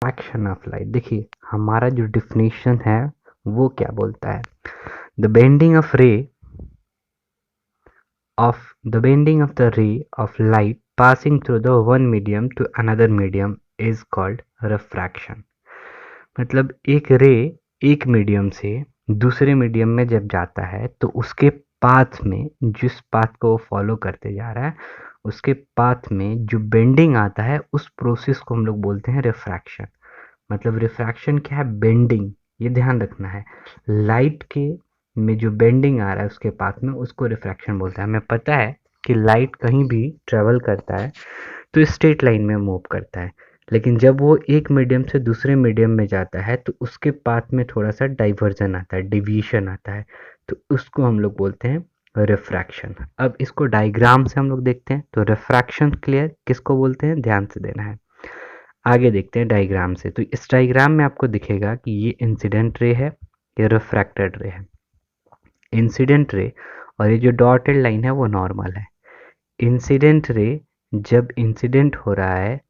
Refraction of light. देखिए हमारा जो डिफिनेशन है वो क्या बोलता है, द बेंडिंग ऑफ रे of the bending of the ray of light passing through the one medium to another medium is called refraction। मतलब एक रे एक मीडियम से दूसरे मीडियम में जब जाता है तो उसके पाथ में, जिस पाथ को वो फॉलो करते जा रहा है उसके पाथ में जो बेंडिंग आता है उस प्रोसेस को हम लोग बोलते हैं रिफ्रैक्शन। मतलब रिफ्रैक्शन क्या है, बेंडिंग, ये ध्यान रखना है। लाइट के में जो बेंडिंग आ रहा है उसके पाथ में उसको रिफ्रैक्शन बोलता है। हमें पता है कि लाइट कहीं भी ट्रेवल करता है तो स्ट्रेट लाइन में मूव करता है, लेकिन जब वो एक मीडियम से दूसरे मीडियम में जाता है तो उसके पाथ में थोड़ा सा डाइवर्जन आता है, डिविएशन आता है, तो उसको हम लोग बोलते हैं रिफ्रैक्शन। अब इसको डायग्राम से हम लोग देखते हैं तो रिफ्रैक्शन क्लियर किसको बोलते हैं, ध्यान से देना है। आगे देखते हैं डायग्राम से। तो इस डायग्राम में आपको दिखेगा कि ये इंसिडेंट रे है, ये रिफ्रैक्टेड रे है। इंसिडेंट रे और ये जो डॉटेड लाइन है वो नॉर्मल है। इंसिडेंट रे जब इंसिडेंट हो रहा है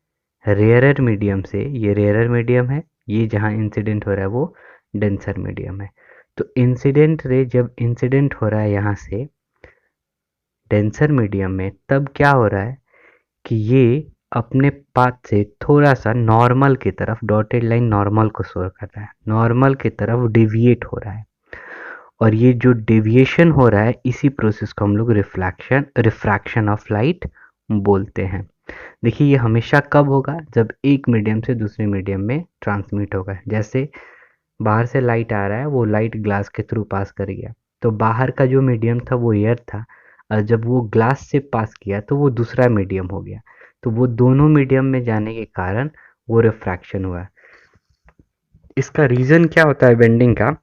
रेयरर मीडियम से, ये रेयरर मीडियम है, ये जहाँ इंसिडेंट हो रहा है वो डेंसर मीडियम है। तो इंसिडेंट रे जब इंसिडेंट हो रहा है यहाँ से डेंसर मीडियम में, तब क्या हो रहा है कि ये अपने पाथ से थोड़ा सा नॉर्मल की तरफ, डॉटेड लाइन नॉर्मल को शो कर रहा है, नॉर्मल की तरफ डेविएट हो रहा है। और ये जो डेविएशन हो रहा है इसी प्रोसेस को हम लोग रिफ्रैक्शन ऑफ लाइट बोलते हैं। देखिए ये हमेशा कब होगा, जब एक मीडियम से दूसरे मीडियम में ट्रांसमिट होगा। जैसे बाहर से लाइट आ रहा है, वो लाइट ग्लास के थ्रू पास कर गया, तो बाहर का जो मीडियम था वो एयर था, और जब वो ग्लास से पास किया तो वो दूसरा मीडियम हो गया। तो वो दोनों मीडियम में जाने के कारण वो रिफ्रैक्शन हुआ। इसका रीज़न क्या होता है बेंडिंग का,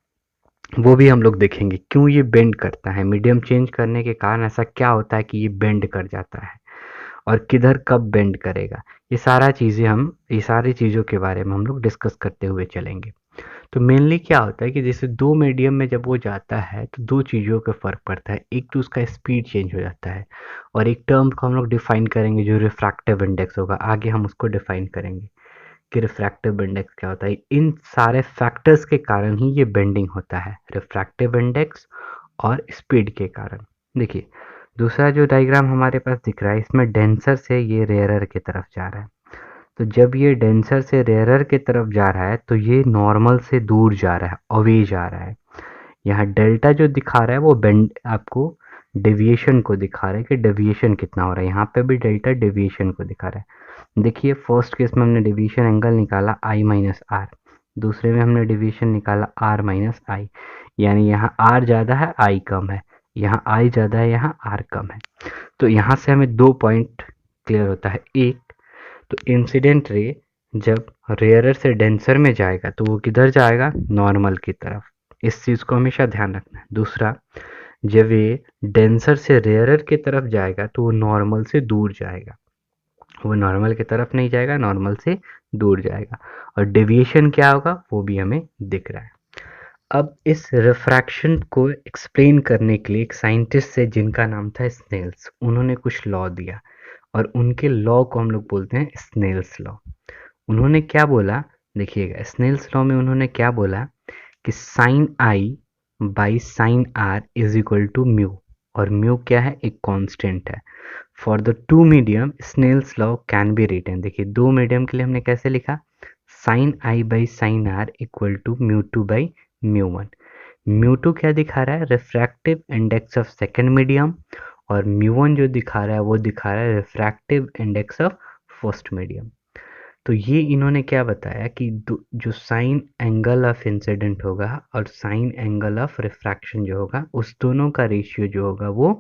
वो भी हम लोग देखेंगे। क्यों ये बेंड करता है, मीडियम चेंज करने के कारण ऐसा क्या होता है कि ये बेंड कर जाता है, और किधर कब बेंड करेगा, ये सारी चीज़ों के बारे में हम लोग डिस्कस करते हुए चलेंगे। तो मेनली क्या होता है कि जैसे दो मीडियम में जब वो जाता है तो दो चीज़ों का फ़र्क पड़ता है। एक तो उसका स्पीड चेंज हो जाता है, और एक टर्म को हम लोग डिफाइन करेंगे जो रिफ्रैक्टिव इंडेक्स होगा। आगे हम उसको डिफाइन करेंगे कि रिफ्रैक्टिव इंडेक्स क्या होता है। इन सारे फैक्टर्स के कारण ही ये बेंडिंग होता है, रिफ्रैक्टिव इंडेक्स और स्पीड के कारण। देखिए दूसरा जो डायग्राम हमारे पास दिख रहा है, इसमें डेंसर से ये रेयरर की तरफ जा रहा है। तो जब ये डेंसर से रेयरर की तरफ जा रहा है तो ये नॉर्मल से दूर जा रहा है, अवे जा रहा है। यहाँ डेल्टा जो दिखा रहा है वो बेंड आपको डेविएशन को दिखा रहा है कि डेविएशन कितना हो रहा है। यहाँ पे भी डेल्टा डेविएशन को दिखा रहा है। देखिए फर्स्ट केस में हमने डेविएशन एंगल निकाला आई माइनस आर, दूसरे में हमने डेविएशन निकाला आर माइनस आई, यानी यहाँ आर ज़्यादा है आई कम है, यहाँ आई ज़्यादा है यहाँ आर कम है। तो यहाँ से हमें दो पॉइंट क्लियर होता है। एक तो इंसिडेंट रे जब रेयरर से डेंसर में जाएगा तो वो किधर जाएगा, नॉर्मल की तरफ, इस चीज़ को हमेशा ध्यान रखना है। दूसरा, जब ये डेंसर से रेयरर की तरफ जाएगा तो वो नॉर्मल से दूर जाएगा, वो नॉर्मल की तरफ नहीं जाएगा, नॉर्मल से दूर जाएगा। और डेविएशन क्या होगा वो भी हमें दिख रहा है। अब इस रिफ्रैक्शन को एक्सप्लेन करने के लिए एक साइंटिस्ट है जिनका नाम था स्नेल्स, उन्होंने कुछ लॉ दिया, और उनके लॉ को हम लोग बोलते हैं स्नेल्स लॉ। उन्होंने क्या बोला, देखिएगा स्नेल्स लॉ में उन्होंने क्या बोला कि sine i by sine r is equal to mu, और म्यू क्या है, एक कांस्टेंट है। For the two medium Snell's law can be written. देखिए दो मीडियम के लिए हमने कैसे लिखा, sine i by sine r equal to mu two by mu one. Mu two क्या दिखा रहा है, refractive index of second medium, और म्यू वन जो दिखा रहा है वो दिखा रहा है refractive index of first medium. तो ये इन्होंने क्या बताया कि जो साइन एंगल ऑफ इंसिडेंट होगा और साइन एंगल ऑफ रिफ्रैक्शन जो होगा उस दोनों का रेशियो जो होगा वो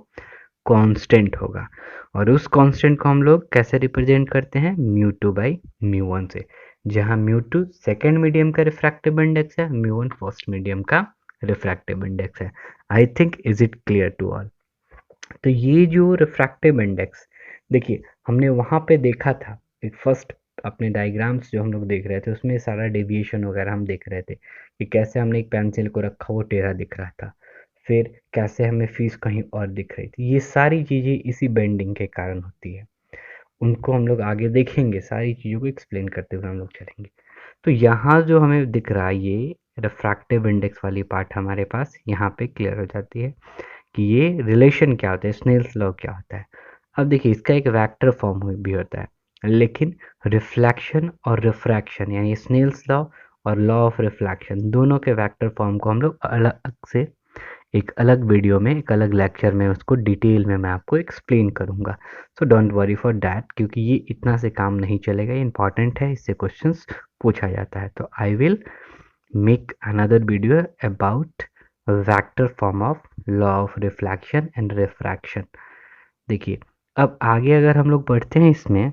कांस्टेंट होगा, और उस कांस्टेंट को हम लोग कैसे रिप्रेजेंट करते हैं, mu two by mu one से, जहां म्यू टू सेकेंड मीडियम का रिफ्रैक्टिव इंडेक्स है, म्यू वन फर्स्ट मीडियम का रिफ्रैक्टिव इंडेक्स है। I think is it clear to all. तो ये जो रिफ्रैक्टिव इंडेक्स, देखिए हमने वहाँ पे देखा था एक फर्स्ट अपने डायग्राम्स जो हम लोग देख रहे थे उसमें सारा डेविएशन वगैरह हम देख रहे थे कि कैसे हमने एक पेंसिल को रखा वो टेढ़ा दिख रहा था, फिर कैसे हमें फीस कहीं और दिख रही थी। ये सारी चीज़ें इसी बेंडिंग के कारण होती है, उनको हम लोग आगे देखेंगे, सारी चीज़ों को एक्सप्लेन करते हुए हम लोग चलेंगे। तो यहाँ जो हमें दिख रहा है ये रिफ्रैक्टिव इंडेक्स वाली पार्ट हमारे पास यहाँ पे क्लियर हो जाती है कि ये रिलेशन क्या होता है, स्नेल्स लॉ क्या होता है। अब देखिए इसका एक वेक्टर फॉर्म भी होता है, लेकिन रिफ्लेक्शन और रिफ्रैक्शन यानी स्नेल्स लॉ और लॉ ऑफ रिफ्लेक्शन दोनों के वेक्टर फॉर्म को हम लोग अलग से एक अलग वीडियो में, एक अलग लेक्चर में उसको डिटेल में मैं आपको एक्सप्लेन करूँगा। So don't worry for that, क्योंकि ये इतना से काम नहीं चलेगा, ये इंपॉर्टेंट है, इससे क्वेश्चंस पूछा जाता है। तो I will make another video about vector form of law of reflection and refraction. देखिए अब आगे अगर हम लोग बढ़ते हैं इसमें,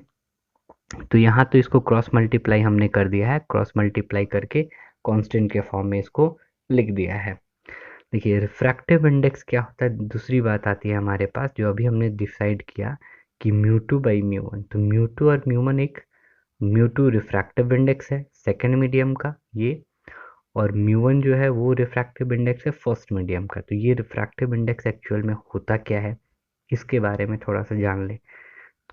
तो यहाँ तो इसको क्रॉस मल्टीप्लाई हमने कर दिया है, क्रॉस मल्टीप्लाई करके कांस्टेंट के फॉर्म में इसको लिख दिया है। देखिए रिफ्रैक्टिव इंडेक्स क्या होता है, दूसरी बात आती है हमारे पास जो अभी हमने डिसाइड किया कि mu two by mu one. तो म्यू टू और म्यू वन एक, म्यू टू रिफ्रैक्टिव इंडेक्स है सेकेंड मीडियम का ये, और म्यू वन जो है वो रिफ्रैक्टिव इंडेक्स है फर्स्ट मीडियम का। तो ये रिफ्रैक्टिव इंडेक्स एक्चुअल में होता क्या है, इसके बारे में थोड़ा सा जान लें,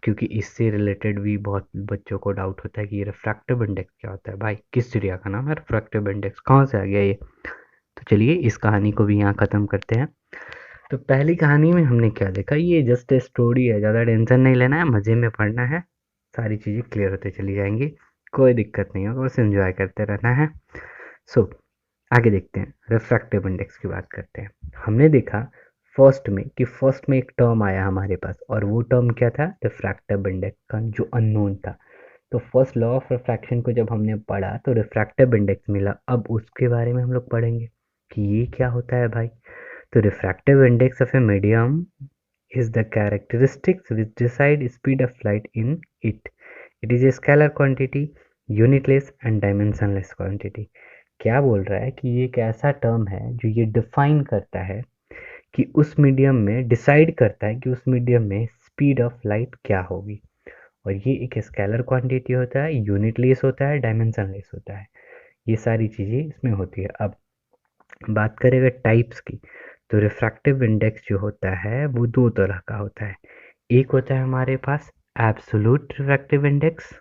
क्योंकि इससे रिलेटेड भी बहुत बच्चों को डाउट होता है कि ये रिफ्रैक्टिव इंडेक्स क्या होता है। भाई किस चिड़िया का नाम है रिफ्रैक्टिव इंडेक्स, कहाँ से आ गया ये। तो चलिए इस कहानी को भी यहाँ ख़त्म करते हैं। तो पहली कहानी में हमने क्या देखा, ये जस्ट ए स्टोरी है, ज़्यादा टेंशन नहीं लेना है, मज़े में पढ़ना है, सारी चीज़ें क्लियर होते चली जाएंगी, कोई दिक्कत नहीं होगा, बस एंजॉय करते रहना है। सो आगे देखते हैं, रिफ्रैक्टिव इंडेक्स की बात करते हैं। हमने देखा फर्स्ट में कि फर्स्ट में एक टर्म आया हमारे पास, और वो टर्म क्या था, रिफ्रैक्टिव इंडेक्स का जो अननोन था। तो फर्स्ट लॉ ऑफ रिफ्रैक्शन को जब हमने पढ़ा तो रिफ्रैक्टिव इंडेक्स मिला, अब उसके बारे में हम लोग पढ़ेंगे कि ये क्या होता है भाई। तो refractive index of a medium is the characteristics which decide speed of light in it. It is a scalar quantity, unitless and dimensionless quantity. क्या बोल रहा है कि ये एक ऐसा टर्म है जो ये डिफाइन करता है कि उस मीडियम में, डिसाइड करता है कि उस मीडियम में स्पीड ऑफ लाइट क्या होगी। और ये एक स्केलर क्वांटिटी होता है, यूनिटलेस होता है, डायमेंशनलेस होता है, ये सारी चीज़ें इसमें होती है। अब बात करें अगर टाइप्स की, तो रिफ्रैक्टिव इंडेक्स जो होता है वो दो तरह का होता है। एक होता है हमारे पास absolute refractive index,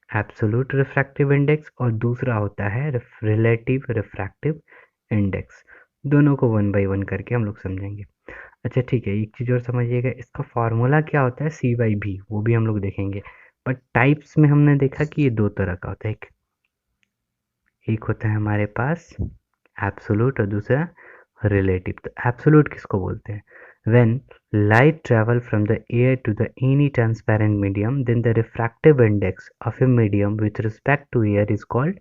absolute refractive index, और दूसरा होता है रिलेटिव रिफ्रैक्टिव इंडेक्स। दोनों को वन बाय वन करके हम लोग समझेंगे। अच्छा ठीक है, एक चीज़ और समझिएगा, इसका फार्मूला क्या होता है सी बाई भी, वो भी हम लोग देखेंगे। बट टाइप्स में हमने देखा कि ये दो तरह का होता है, एक होता है हमारे पास एब्सोल्यूट और दूसरा रिलेटिव। तो एब्सोल्यूट किसको बोलते हैं, when light travel from the air to the any transparent medium then the refractive index of a medium with respect to air is called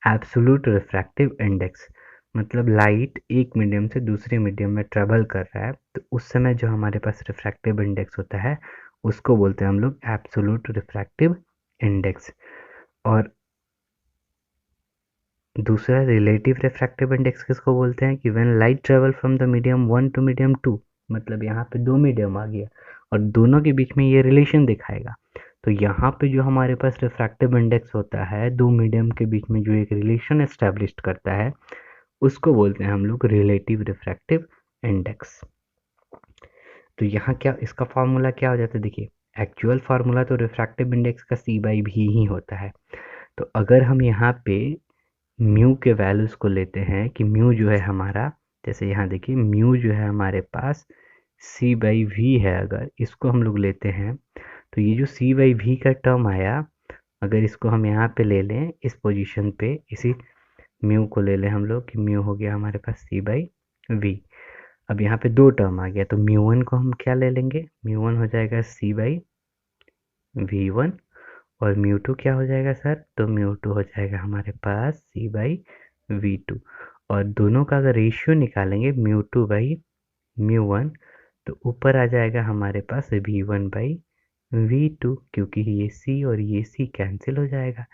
absolute refractive index. मतलब लाइट एक medium से दूसरे medium में travel कर रहा है, तो उस समय जो हमारे पास रिफ्रैक्टिव इंडेक्स होता है उसको बोलते हैं हम लोग एब्सोल्यूट रिफ्रैक्टिव इंडेक्स। और दूसरा रिलेटिव रिफ्रैक्टिव इंडेक्स किसको बोलते हैं कि when light travel from the medium one to medium two, मतलब यहाँ पे दो मीडियम आ गया और दोनों के बीच में ये रिलेशन दिखाएगा। तो यहाँ पे जो हमारे पास रिफ्रैक्टिव इंडेक्स होता है, दो मीडियम के बीच में जो एक रिलेशन एस्टेब्लिश करता है, उसको बोलते हैं हम लोग रिलेटिव रिफ्रैक्टिव इंडेक्स। तो यहाँ क्या इसका फार्मूला क्या हो जाता है, देखिए एक्चुअल फार्मूला तो रिफ्रैक्टिव इंडेक्स का सी बाई भी ही होता है। तो अगर हम यहाँ पे म्यू के वैल्यूज़ को लेते हैं कि म्यू जो है हमारा, जैसे यहाँ देखिए म्यू जो है हमारे पास सी बाई वी है, अगर इसको हम लोग लेते हैं तो ये जो सी बाई वी का टर्म आया, अगर इसको हम यहाँ पे ले लें इस पोजीशन पे, इसी म्यू को ले लें हम लोग कि म्यू हो गया हमारे पास सी बाई वी। अब यहाँ पे दो टर्म आ गया, तो म्यू वन को हम क्या ले लेंगे, म्यू वन हो जाएगा सी बाई वी वन, और म्यू टू क्या हो जाएगा सर, तो म्यू टू हो जाएगा हमारे पास सी बाई वी टू। और दोनों का अगर रेशियो निकालेंगे mu two by mu one, तो ऊपर आ जाएगा हमारे पास v one by v two, क्योंकि ये सी और ये सी कैंसिल हो जाएगा।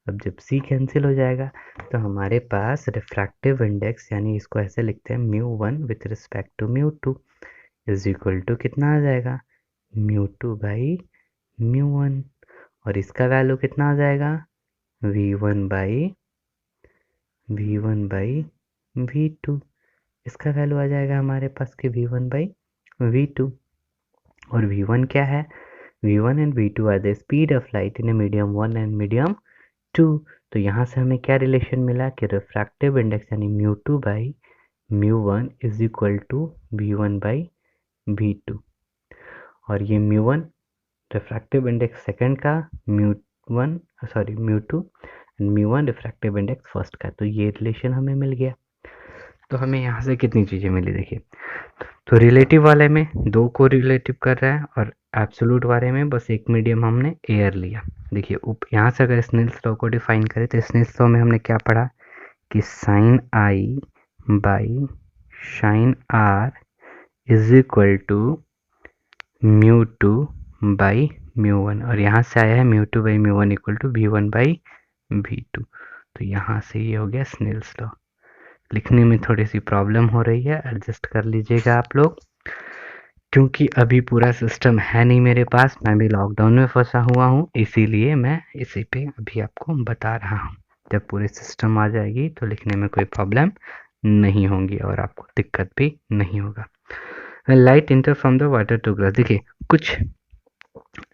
अब जब सी कैंसिल हो जाएगा तो हमारे पास रिफ्रैक्टिव इंडेक्स, यानी इसको ऐसे लिखते हैं mu one with respect to mu two is equal to कितना आ जाएगा, mu two by mu one, और इसका वैल्यू कितना आ जाएगा, v1 बाई v2। इसका वैल्यू आ जाएगा हमारे पास कि v1 बाई v2। और v1 क्या है, v1 and v2 are the speed of light in medium 1 and medium 2। तो यहाँ से हमें क्या रिलेशन मिला कि रिफ्रैक्टिव इंडेक्स यानी mu two by mu one is equal to v one by v two, और ये mu one refractive index second का, mu one sorry mu two and mu one refractive index first का। तो ये relation हमें मिल गया। तो हमें यहाँ से कितनी चीज़ें मिली देखिए, तो रिलेटिव वाले में दो को रिलेटिव कर रहा है और एब्सोल्यूट वाले में बस एक मीडियम हमने एयर लिया। देखिए यहाँ से अगर स्नेल्स लॉ को डिफाइन करें तो स्नेल्स लॉ में हमने क्या पढ़ा कि sine i by sine r is equal to mu two by mu one, और यहाँ से आया है mu two by mu one equal to v one by v two. तो यहाँ से ये हो गया स्नेल्स लॉ। लिखने में थोड़ी सी प्रॉब्लम हो रही है, एडजस्ट कर लीजिएगा आप लोग, क्योंकि अभी पूरा सिस्टम है नहीं मेरे पास, मैं भी लॉकडाउन में फंसा हुआ हूँ, इसीलिए मैं इसी पे अभी आपको बता रहा हूँ। जब पूरी सिस्टम आ जाएगी तो लिखने में कोई प्रॉब्लम नहीं होगी और आपको दिक्कत भी नहीं होगा। Light enter from the water to glass, देखिए कुछ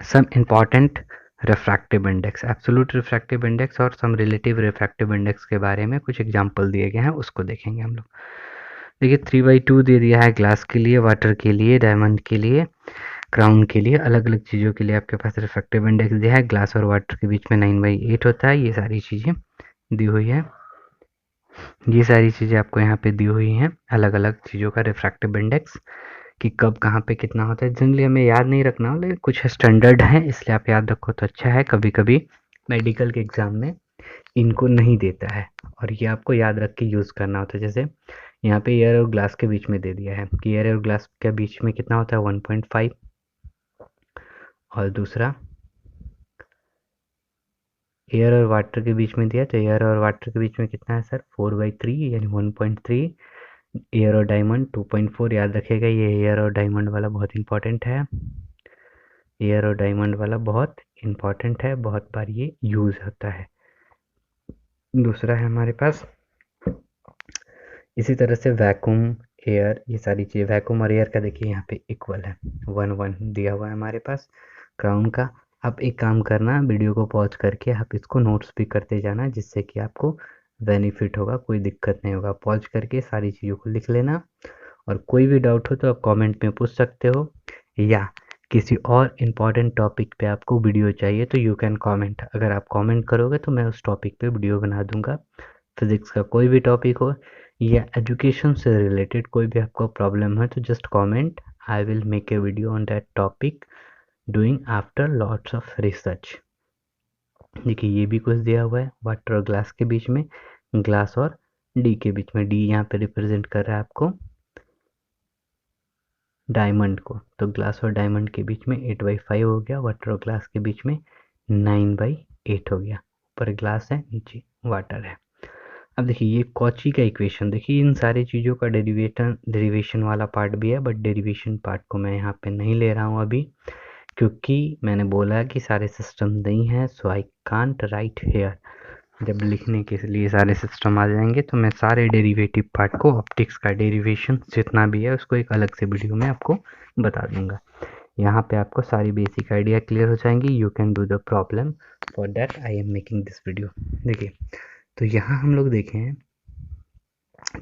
some important refractive index, absolute refractive index और सम रिलेटिव रिफ्रैक्टिव इंडेक्स के बारे में कुछ एग्जाम्पल दिए गए हैं, उसको देखेंगे हम लोग। देखिए 3/2 दे दिया है ग्लास के लिए, वाटर के लिए, डायमंड के लिए, क्राउन के लिए, अलग अलग चीज़ों के लिए आपके पास रिफ्रैक्टिव इंडेक्स दिया है। ग्लास और वाटर के बीच में 9/8 होता है। ये सारी चीज़ें दी हुई है, ये सारी चीज़ें आपको यहाँ पे दी हुई हैं, अलग अलग चीज़ों का रिफ्रैक्टिव इंडेक्स कि कब कहाँ पे कितना होता है। जनरली हमें याद नहीं रखना हो, लेकिन कुछ स्टैंडर्ड है इसलिए आप याद रखो तो अच्छा है। कभी कभी मेडिकल के एग्ज़ाम में इनको नहीं देता है और ये आपको याद रख के यूज़ करना होता है। जैसे यहाँ पे एयर और ग्लास के बीच में दे दिया है कि एयर और ग्लास के बीच में कितना होता है 1.5, और दूसरा एयर और वाटर के बीच में दिया तो एयर और वाटर के बीच में कितना है सर 4/3 यानी 1.3। एयर और डायमंड 2.4, याद रखेगा ये एयर और डायमंड वाला बहुत इंपॉर्टेंट है, एयर और डायमंड वाला बहुत इंपॉर्टेंट है, बहुत बार ये यूज़ होता है। दूसरा है हमारे पास इसी तरह से वैक्यूम, एयर, ये सारी चीज़ें वैक्यूम और एयर का देखिए यहाँ पे इक्वल है, 1 1 दिया हुआ है हमारे पास क्राउन का। आप एक काम करना, वीडियो को पॉज करके आप इसको नोट्स भी करते जाना, जिससे कि आपको बेनिफिट होगा, कोई दिक्कत नहीं होगा। पॉज करके सारी चीज़ों को लिख लेना, और कोई भी डाउट हो तो आप कमेंट में पूछ सकते हो, या किसी और इम्पॉर्टेंट टॉपिक पे आपको वीडियो चाहिए तो यू कैन कमेंट। अगर आप कमेंट करोगे तो मैं उस टॉपिक पे वीडियो बना दूंगा। फिजिक्स का कोई भी टॉपिक हो या एजुकेशन से रिलेटेड कोई भी आपको प्रॉब्लम है तो just comment, I will make a video on that topic doing after lots of research. देखिए ये भी कुछ दिया हुआ है वाटर और ग्लास के बीच में, ग्लास और डी के बीच में, डी यहाँ पे रिप्रेजेंट कर रहा है आपको डायमंड को, तो ग्लास और डायमंड के बीच में 8/5 हो गया, वाटर और ग्लास के बीच में 9/8 हो गया। ऊपर ग्लास है, नीचे वाटर है। अब देखिए ये कॉची का इक्वेशन, देखिए इन सारी चीज़ों का डेरिवेशन वाला पार्ट भी है, बट डेरिवेशन पार्ट को मैं यहाँ पे नहीं ले रहा हूँ अभी, क्योंकि मैंने बोला कि सारे सिस्टम नहीं है, सो आई कांट राइट हेयर। जब लिखने के लिए सारे सिस्टम आ जाएंगे तो मैं सारे डेरिवेटिव पार्ट को, ऑप्टिक्स का डेरिवेशन जितना भी है उसको एक अलग से वीडियो में आपको बता दूंगा। यहाँ पे आपको सारी बेसिक आइडिया क्लियर हो जाएंगी। You can do the problem, for that I am making this video. देखिए तो यहाँ हम लोग देखें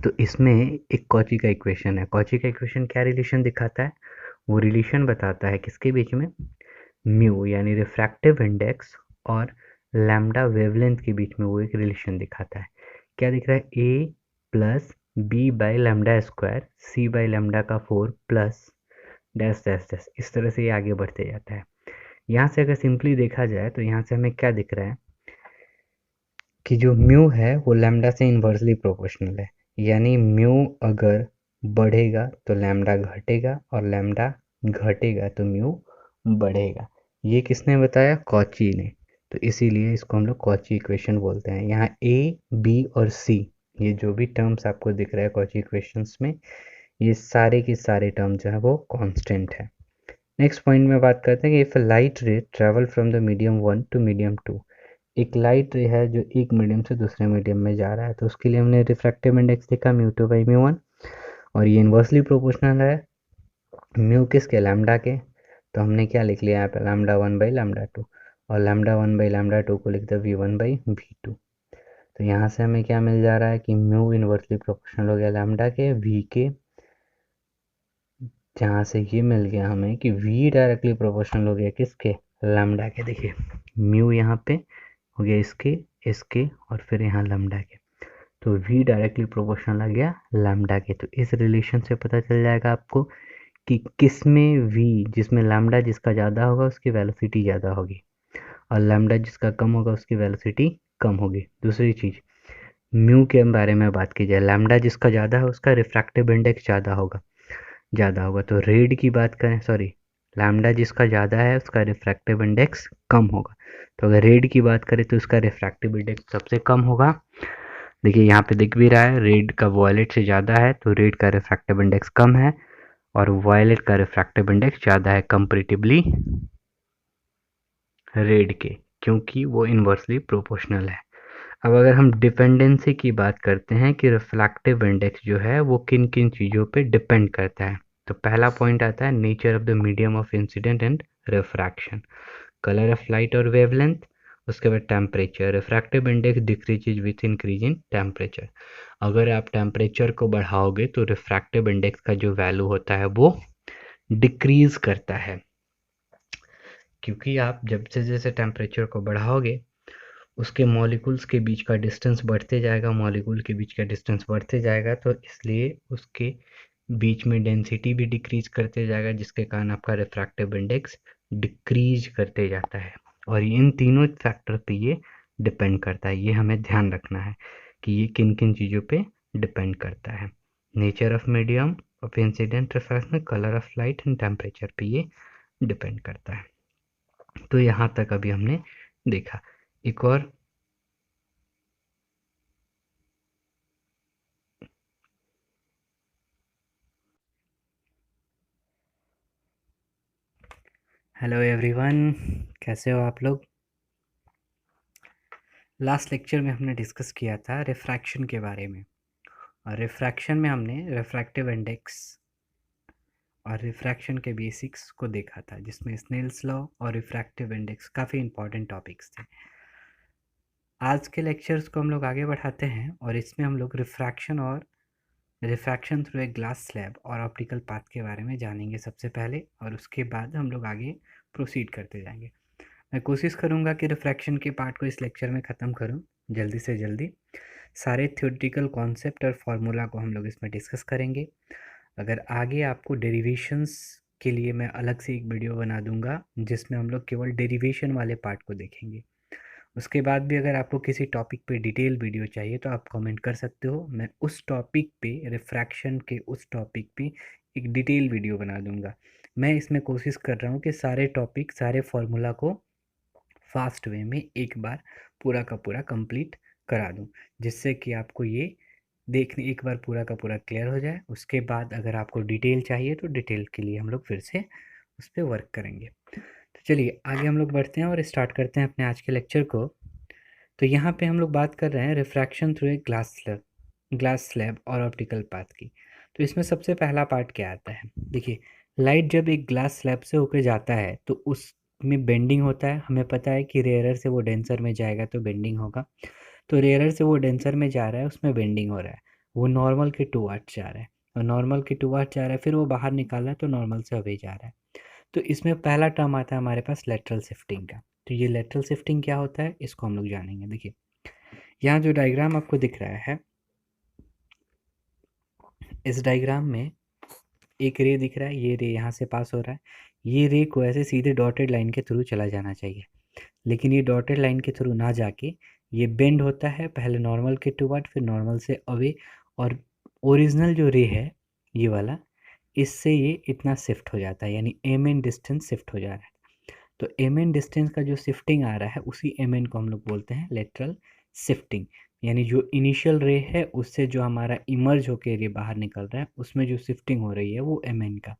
तो इसमें एक कॉची का इक्वेशन है। कॉची का इक्वेशन क्या रिलेशन दिखाता है, वो रिलेशन बताता है किसके बीच में, म्यू यानी रिफ्रैक्टिव इंडेक्स और लैम्डा वेवलेंथ के बीच में वो एक रिलेशन दिखाता है। क्या दिख रहा है, a plus b by lambda square c by lambda का 4 प्लस डैश डैश डैश, इस तरह से ये आगे बढ़ते जाता है। यहाँ से अगर सिंपली देखा जाए तो यहाँ से हमें क्या दिख रहा है कि जो म्यू है वो लैम्डा से इन्वर्सली प्रोपोर्शनल है, यानी म्यू अगर बढ़ेगा तो लैम्डा घटेगा और लैम्डा घटेगा तो म्यू बढ़ेगा। ये किसने बताया, कॉची ने। तो इसीलिए इसको हम लोग कॉची इक्वेशन बोलते हैं। यहाँ ए बी और सी, ये जो भी टर्म्स आपको दिख रहा है कॉची इक्वेशंस में, ये सारे के सारे टर्म जो है वो कांस्टेंट है। नेक्स्ट पॉइंट में बात करते हैं कि if light ray travel from the medium 1 to medium 2, एक लाइट रे है जो एक मीडियम से दूसरे मीडियम में जा रहा है, तो उसके लिए हमने रिफ्रैक्टिव इंडेक्स देखा mu two by mu one, और ये इन्वर्सली प्रोपोर्शनल है म्यू किसके, लैम्डा के। तो हमने क्या लिख लिया यहाँ पे लैम्डा 1/λ2 और लैम्डा 1/λ2 को लिख दिया v1/v2। तो यहाँ से हमें क्या मिल जा रहा है कि म्यू इन्वर्सली प्रोपोर्शनल हो गया लैम्डा के v के, जहाँ से ये मिल गया हमें कि v डायरेक्टली प्रोपोर्शनल हो गया किसके, लैम्डा के। देखिए म्यू यहाँ पे हो गया इसके और फिर यहाँ लैम्डा के, तो v डायरेक्टली प्रोपोर्शनल आ गया लैम्डा के। तो इस रिलेशन से पता चल जाएगा आपको कि किस में v, जिसमें लैम्डा जिसका ज़्यादा होगा उसकी वेलोसिटी ज़्यादा होगी और लैम्डा जिसका कम होगा उसकी वेलोसिटी कम होगी। दूसरी चीज़ म्यू के बारे में बात की जाए, लैम्डा जिसका ज़्यादा है उसका रिफ्रैक्टिव इंडेक्स ज़्यादा होगा तो रेड की बात करें, सॉरी, लैम्डा जिसका ज़्यादा है उसका रिफ्रैक्टिव इंडेक्स कम होगा। तो अगर रेड की बात करें तो उसका रिफ्रैक्टिव इंडेक्स सबसे कम होगा। देखिए यहाँ पे दिख भी रहा है रेड का वॉयलेट से ज़्यादा है, तो रेड का रिफ्रैक्टिव इंडेक्स कम है और वायलेट का रिफ्रैक्टिव इंडेक्स ज़्यादा है कंपैरेटिवली रेड के, क्योंकि वो इन्वर्सली प्रोपोर्शनल है। अब अगर हम डिपेंडेंसी की बात करते हैं कि रिफ्रैक्टिव इंडेक्स जो है वो किन किन चीज़ों पे डिपेंड करता है, तो पहला पॉइंट आता है nature of the medium of incident and refraction, colour of light और वेवलेंथ, उसके बाद temperature. Refractive index decreases with increase in temperature. अगर आप टेम्परेचर को बढ़ाओगे तो रिफ्रैक्टिव इंडेक्स का जो वैल्यू होता है वो डिक्रीज करता है, क्योंकि आप जब से जैसे टेम्परेचर को बढ़ाओगे उसके मॉलिक्यूल्स के बीच का डिस्टेंस बढ़ते जाएगा, मॉलिक्यूल के बीच का डिस्टेंस बढ़ते जाएगा, तो इसलिए उसके बीच में डेंसिटी भी डिक्रीज करते जाएगा, जिसके कारण आपका रिफ्रैक्टिव इंडेक्स डिक्रीज करते जाता है। और इन तीनों फैक्टर पे ये डिपेंड करता है, ये हमें ध्यान रखना है कि ये किन किन चीज़ों पे डिपेंड करता है। Nature of medium of incident refraction, colour of light and temperature पे ये डिपेंड करता है। तो यहाँ तक अभी हमने देखा। एक और हेलो एवरीवन, कैसे हो आप लोग। लास्ट लेक्चर में हमने डिस्कस किया था रिफ्रैक्शन के बारे में, और रिफ्रैक्शन में हमने रिफ्रैक्टिव इंडेक्स और रिफ्रैक्शन के बेसिक्स को देखा था, जिसमें स्नेल्स लॉ और रिफ्रैक्टिव इंडेक्स काफ़ी इंपॉर्टेंट टॉपिक्स थे। आज के लेक्चर्स को हम लोग आगे बढ़ाते हैं और इसमें हम लोग refraction through a glass slab और ऑप्टिकल पाथ के बारे में जानेंगे सबसे पहले, और उसके बाद हम लोग आगे प्रोसीड करते जाएंगे। मैं कोशिश करूँगा कि रिफ्रैक्शन के पार्ट को इस लेक्चर में ख़त्म करूँ जल्दी से जल्दी। सारे थ्योरेटिकल कॉन्सेप्ट और फार्मूला को हम लोग इसमें डिस्कस करेंगे। अगर आगे आपको डेरिवेशंस के लिए मैं अलग से एक वीडियो बना दूंगा, जिसमें हम लोग केवल डेरिवेशन वाले पार्ट को देखेंगे। उसके बाद भी अगर आपको किसी टॉपिक पे डिटेल वीडियो चाहिए तो आप कमेंट कर सकते हो, मैं उस टॉपिक पे, रिफ्रैक्शन के उस टॉपिक पे एक डिटेल वीडियो बना दूंगा। मैं इसमें कोशिश कर रहा हूँ कि सारे टॉपिक, सारे फार्मूला को फास्ट वे में एक बार पूरा का पूरा कंप्लीट करा दूं, जिससे कि आपको ये देखने एक बार पूरा का पूरा क्लियर हो जाए। उसके बाद अगर आपको डिटेल चाहिए तो डिटेल के लिए हम लोग फिर से उस पर वर्क करेंगे। तो चलिए आगे हम लोग बढ़ते हैं और स्टार्ट करते हैं अपने आज के लेक्चर को। तो यहाँ पे हम लोग बात कर रहे हैं refraction through a glass slab और ऑप्टिकल पाथ की। तो इसमें सबसे पहला पार्ट क्या आता है, देखिए लाइट जब एक ग्लास स्लैब से होकर जाता है तो उसमें बेंडिंग होता है। हमें पता है कि रेयरर से वो डेंसर में जाएगा तो बेंडिंग होगा। तो रेयरर से वो डेंसर में जा रहा है, उसमें बेंडिंग हो रहा है। वो नॉर्मल के टूवर्ड्स जा रहा है और नॉर्मल के टूवर्ड्स जा रहा है, फिर वो बाहर निकाल रहा है तो नॉर्मल से अवे जा रहा है। तो इसमें पहला टर्म आता है हमारे पास लेटरल शिफ्टिंग का। तो ये लेटरल शिफ्टिंग क्या होता है इसको हम लोग जानेंगे। देखिए यहाँ जो डायग्राम आपको दिख रहा है, इस डायग्राम में एक रे दिख रहा है, ये रे यहाँ से पास हो रहा है। ये रे को ऐसे सीधे डॉटेड लाइन के थ्रू चला जाना चाहिए, लेकिन ये डॉटेड लाइन के थ्रू ना जाके ये बेंड होता है, पहले नॉर्मल के टूवर्ड फिर नॉर्मल से अवे, और ओरिजिनल जो रे है ये वाला, इससे ये इतना शिफ्ट हो जाता है, यानी एम एन डिस्टेंस शिफ्ट हो जा रहा है। तो एम एन डिस्टेंस का जो शिफ्टिंग आ रहा है उसी एम एन को हम लोग बोलते हैं लेटरल शिफ्टिंग। यानी जो इनिशियल रे है उससे जो हमारा इमर्ज होकर रे बाहर निकल रहा है उसमें जो शिफ्टिंग हो रही है वो एम एन का,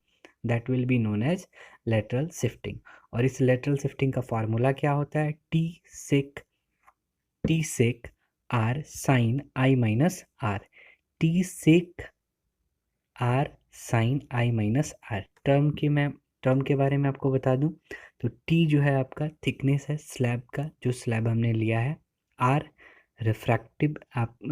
that will be known as lateral shifting. और इस लेटरल शिफ्टिंग का फार्मूला क्या होता है, t sec r sine i minus r. T sec r sine i minus r term की मैं टर्म के बारे में आपको बता दूं तो टी जो है आपका थिकनेस है स्लैब का, जो स्लैब हमने लिया है। आर रिफ्रैक्टिव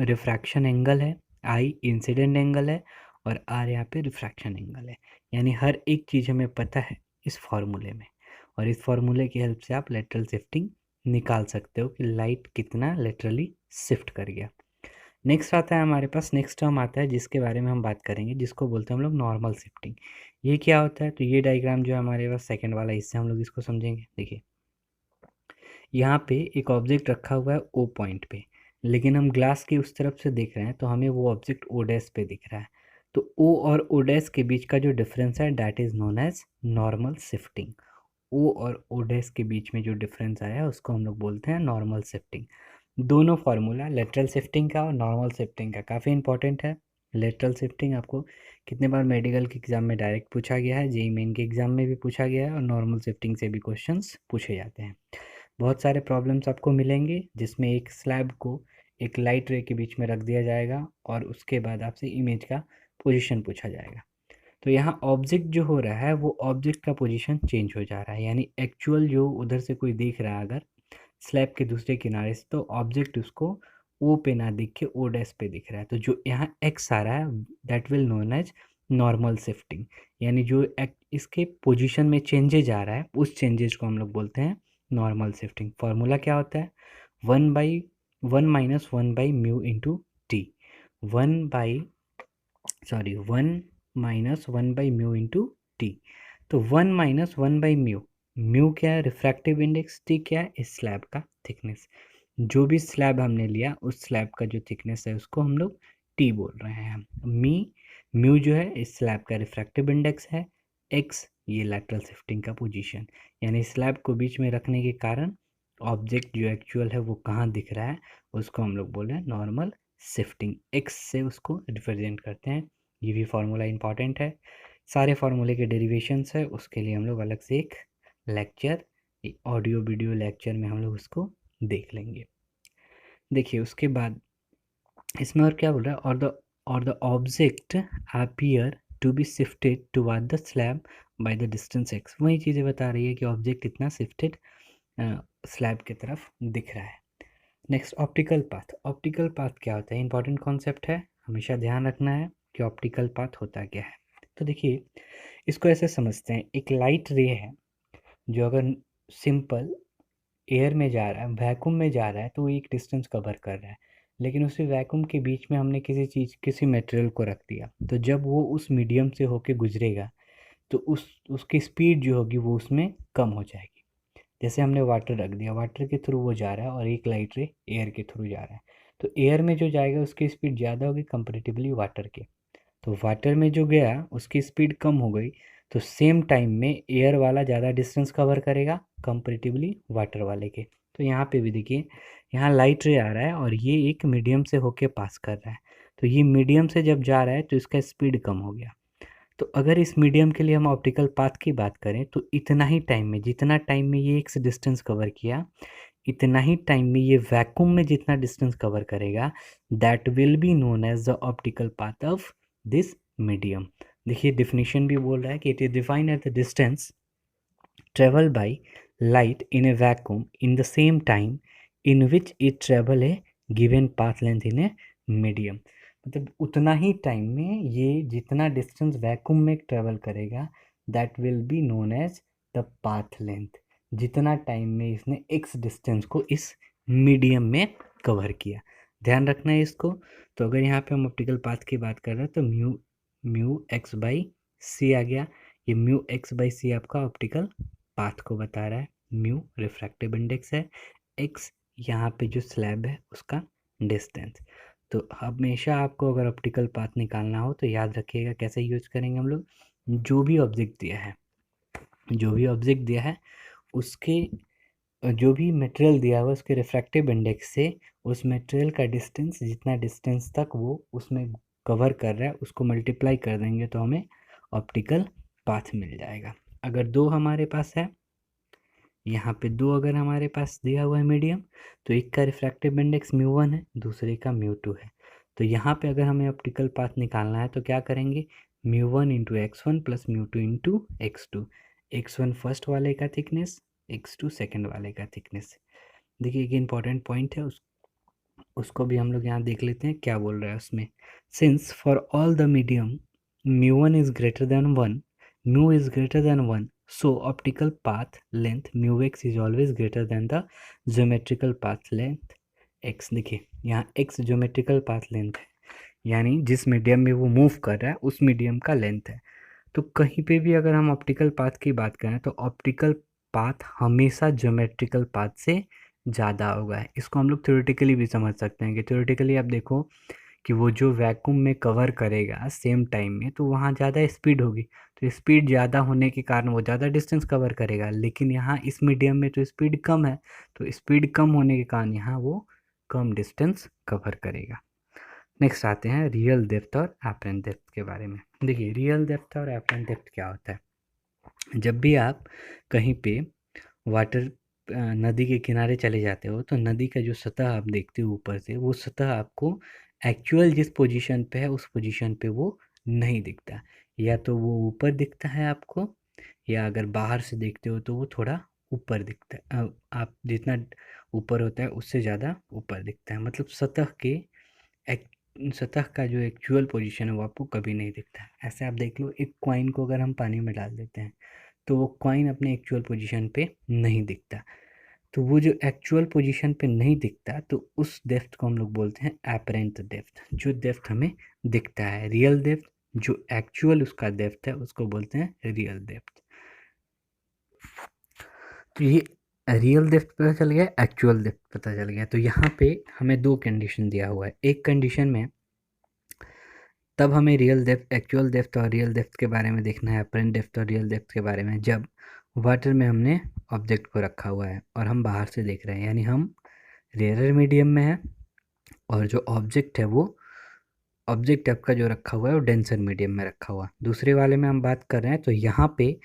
रिफ्रैक्शन एंगल है। आई इंसिडेंट एंगल है। और आर यहाँ पे रिफ्रैक्शन एंगल है। यानी हर एक चीज़ हमें पता है इस फॉर्मूले में, और इस फॉर्मूले की हेल्प से आप लेटरल शिफ्टिंग निकाल सकते हो कि लाइट कितना लेटरली शिफ्ट कर गया। नेक्स्ट आता है हमारे पास, नेक्स्ट टर्म आता है जिसके बारे में हम बात करेंगे, जिसको बोलते हैं हम लोग नॉर्मल शिफ्टिंग। ये क्या होता है? तो ये डायग्राम जो है हमारे पास सेकंड वाला, इससे हम लोग इसको समझेंगे। देखिए यहाँ पे एक ऑब्जेक्ट रखा हुआ है ओ पॉइंट पे, लेकिन हम ग्लास की उस तरफ से देख रहे हैं तो हमें वो ऑब्जेक्ट ओ डैश पे दिख रहा है। तो ओ और ओ डैश के बीच का जो डिफरेंस है that is known as normal shifting. O और ओ डैश के बीच में जो डिफरेंस आया है उसको हम लोग बोलते हैं नॉर्मल शिफ्टिंग। दोनों फार्मूला लेटरल शिफ्टिंग का और नॉर्मल शिफ्टिंग का काफ़ी इंपॉर्टेंट है। लेटरल शिफ्टिंग आपको कितने बार मेडिकल के एग्जाम में डायरेक्ट पूछा गया है, जेईई मेन के एग्जाम में भी पूछा गया है, और नॉर्मल शिफ्टिंग से भी क्वेश्चंस पूछे जाते हैं। बहुत सारे प्रॉब्लम्स आपको मिलेंगे जिसमें एक स्लैब को एक लाइट रे के बीच में रख दिया जाएगा और उसके बाद आपसे इमेज का पोजीशन पूछा जाएगा। तो यहाँ ऑब्जेक्ट जो हो रहा है वो ऑब्जेक्ट का पोजीशन चेंज हो जा रहा है, यानी एक्चुअल जो उधर से कोई देख रहा है अगर स्लैब के दूसरे किनारे से, तो ऑब्जेक्ट उसको ओ पे ना दिख के ओ डैश पे दिख रहा है। तो जो यहाँ एक्स आ रहा है that will known as normal shifting. यानी जो इसके पोजीशन में चेंजेज आ रहा है उस चेंजेज को हम लोग बोलते हैं नॉर्मल शिफ्टिंग। फॉर्मूला क्या होता है? 1/1 - 1/μ इंटू टी। 1/1 - 1/μ into T. तो 1 - 1/μ, म्यू क्या है? Refractive index. टी क्या है? इस स्लैब का थिकनेस। जो भी स्लैब हमने लिया उस स्लैब का जो थिकनेस है उसको हम लोग टी बोल रहे हैं। म्यू जो है इस स्लैब का रिफ्रैक्टिव इंडेक्स है। एक्स ये लैटरल शिफ्टिंग का पोजीशन, यानी स्लैब को बीच में रखने के कारण ऑब्जेक्ट जो एक्चुअल है वो कहाँ दिख रहा है उसको हम लोग बोल रहे हैं नॉर्मल शिफ्टिंग। एक्स से उसको रिप्रेजेंट करते हैं। ये भी फार्मूला इंपॉर्टेंट है। सारे फार्मूले के डेरिवेशंस है उसके लिए हम लोग अलग से एक लेक्चर, ऑडियो वीडियो लेक्चर में हम लोग उसको देख लेंगे। देखिए उसके बाद इसमें और क्या बोल रहा है? और the object appear to be shifted toward the slab by the distance x. वही चीज़ें बता रही है कि ऑब्जेक्ट इतना शिफ्टेड स्लैब की तरफ दिख रहा है। Next optical path. Optical path क्या होता है? इंपॉर्टेंट कॉन्सेप्ट है, हमेशा ध्यान रखना है कि ऑप्टिकल पाथ होता क्या है। तो देखिए इसको ऐसे समझते हैं, एक लाइट रे है जो अगर सिंपल एयर में जा रहा है, वैक्यूम में जा रहा है, तो वो एक डिस्टेंस कवर कर रहा है। लेकिन उसी वैक्यूम के बीच में हमने किसी मटेरियल को रख दिया, तो जब वो उस मीडियम से होके गुजरेगा तो उसकी स्पीड जो होगी वो उसमें कम हो जाएगी। जैसे हमने वाटर रख दिया, वाटर के थ्रू वो जा रहा है और एक लाइट रे एयर के थ्रू जा रहा है, तो एयर में जो जाएगा उसकी स्पीड ज़्यादा होगी कंपेरेटिवली वाटर के। तो वाटर में जो गया उसकी स्पीड कम हो गई, तो सेम टाइम में एयर वाला ज़्यादा डिस्टेंस कवर करेगा कंपेरेटिवली वाटर वाले के। तो यहाँ पे भी देखिए यहाँ लाइट रे आ रहा है और ये एक मीडियम से होके पास कर रहा है, तो ये मीडियम से जब जा रहा है तो इसका स्पीड कम हो गया। तो अगर इस मीडियम के लिए हम ऑप्टिकल पाथ की बात करें तो इतना ही टाइम में, जितना टाइम में ये एक डिस्टेंस कवर किया, इतना ही टाइम में ये वैक्यूम में जितना डिस्टेंस कवर करेगा that will be known as the optical path of this medium. देखिए डिफिनीशन भी बोल रहा है कि it is defined as the distance travel by light in a vacuum in the same time in which it travel a given path length in a medium. मतलब उतना ही time में ये जितना डिस्टेंस वैक्यूम में ट्रेवल करेगा that will be known as the path length. जितना time में इसने एक्स डिस्टेंस को इस मीडियम में कवर किया, ध्यान रखना है इसको। तो अगर यहाँ पे हम ऑप्टिकल पाथ की बात कर रहे हैं तो म्यू म्यू एक्स बाई सी आ गया। ये म्यू एक्स बाई सी आपका ऑप्टिकल पाथ को बता रहा है। म्यू रिफ्रैक्टिव इंडेक्स है, एक्स यहाँ पे जो स्लैब है उसका डिस्टेंस। तो हमेशा आपको अगर ऑप्टिकल पाथ निकालना हो तो याद रखिएगा कैसे यूज करेंगे हम लोग। जो भी ऑब्जेक्ट दिया है उसके जो भी मटेरियल दिया हुआ उसके रिफ्रैक्टिव इंडेक्स से उस मटेरियल का डिस्टेंस, जितना डिस्टेंस तक वो उसमें कवर कर रहा है उसको मल्टीप्लाई कर देंगे तो हमें ऑप्टिकल पाथ मिल जाएगा। अगर दो हमारे पास है, यहाँ पे दो अगर हमारे पास दिया हुआ है मीडियम, तो एक का रिफ्रैक्टिव इंडेक्स μ1 है, दूसरे का μ2 है। तो यहाँ पे अगर हमें ऑप्टिकल पाथ निकालना है तो क्या करेंगे? μ1 × x1 + μ2 × x2। x1 फर्स्ट वाले का थिकनेस, x2 सेकंड वाले का थिकनेस। देखिए एक इंपॉर्टेंट पॉइंट है, उसको भी हम लोग यहाँ देख लेते हैं क्या बोल रहा है उसमें। Since for all the medium μ1 is greater than 1, mu is greater than 1, so optical path length μx is always greater than the geometrical path length x। देखिए यहाँ x ज्योमेट्रिकल पाथ लेंथ है, यानी जिस मीडियम में वो move कर रहा है उस मीडियम का लेंथ है। तो कहीं पे भी अगर हम ऑप्टिकल पाथ की बात करें तो ऑप्टिकल पाथ हमेशा ज्योमेट्रिकल पाथ से ज़्यादा होगा। इसको हम लोग थ्योरेटिकली भी समझ सकते हैं कि थ्योरेटिकली आप देखो कि वो जो वैक्यूम में कवर करेगा सेम टाइम में, तो वहाँ ज़्यादा स्पीड होगी, तो स्पीड ज़्यादा होने के कारण वो ज़्यादा डिस्टेंस कवर करेगा। लेकिन यहाँ इस मीडियम में तो स्पीड कम है, तो स्पीड कम होने के कारण यहाँ वो कम डिस्टेंस कवर करेगा। नेक्स्ट आते हैं रियल डेप्थ और एपरेंट डेप्थ के बारे में। देखिए रियल डेप्थ और एपरेंट डेप्थ क्या होता है। जब भी आप कहीं पे वाटर नदी के किनारे चले जाते हो तो नदी का जो सतह आप देखते हो ऊपर से, वो सतह आपको एक्चुअल जिस पोजीशन पे है उस पोजीशन पे वो नहीं दिखता। या तो वो ऊपर दिखता है आपको, या अगर बाहर से देखते हो तो वो थोड़ा ऊपर दिखता है। आप जितना ऊपर होता है उससे ज़्यादा ऊपर दिखता है। मतलब सतह का जो एक्चुअल पोजीशन है वो आपको कभी नहीं दिखता है। ऐसे आप देख लो, एक कॉइन को अगर हम पानी में डाल देते हैं तो वो कॉइन अपने एक्चुअल पोजीशन पे नहीं दिखता। तो वो जो एक्चुअल पोजीशन पे नहीं दिखता, तो उस डेप्थ को हम लोग बोलते हैं एपरेंट डेप्थ। जो डेप्थ हमें दिखता है, रियल डेप्थ जो एक्चुअल उसका डेप्थ है उसको बोलते हैं रियल डेप्थ। तो ये रियल डेप्थ पता चल गया, एक्चुअल डेप्थ पता चल गया। तो यहाँ पे हमें दो कंडीशन दिया हुआ है। एक कंडीशन में तब हमें रियल डेप्थ, एक्चुअल डेप्थ और रियल डेप्थ के बारे में देखना है, अपरेंट डेप्थ और रियल डेप्थ के बारे में, जब वाटर में हमने ऑब्जेक्ट को रखा हुआ है और हम बाहर से देख रहे हैं, यानी हम रेयर मीडियम में है और जो ऑब्जेक्ट है वो ऑब्जेक्ट आपका जो रखा हुआ है वो डेंसर मीडियम में रखा हुआ है। दूसरे वाले में हम बात कर रहे हैं तो यहाँ पे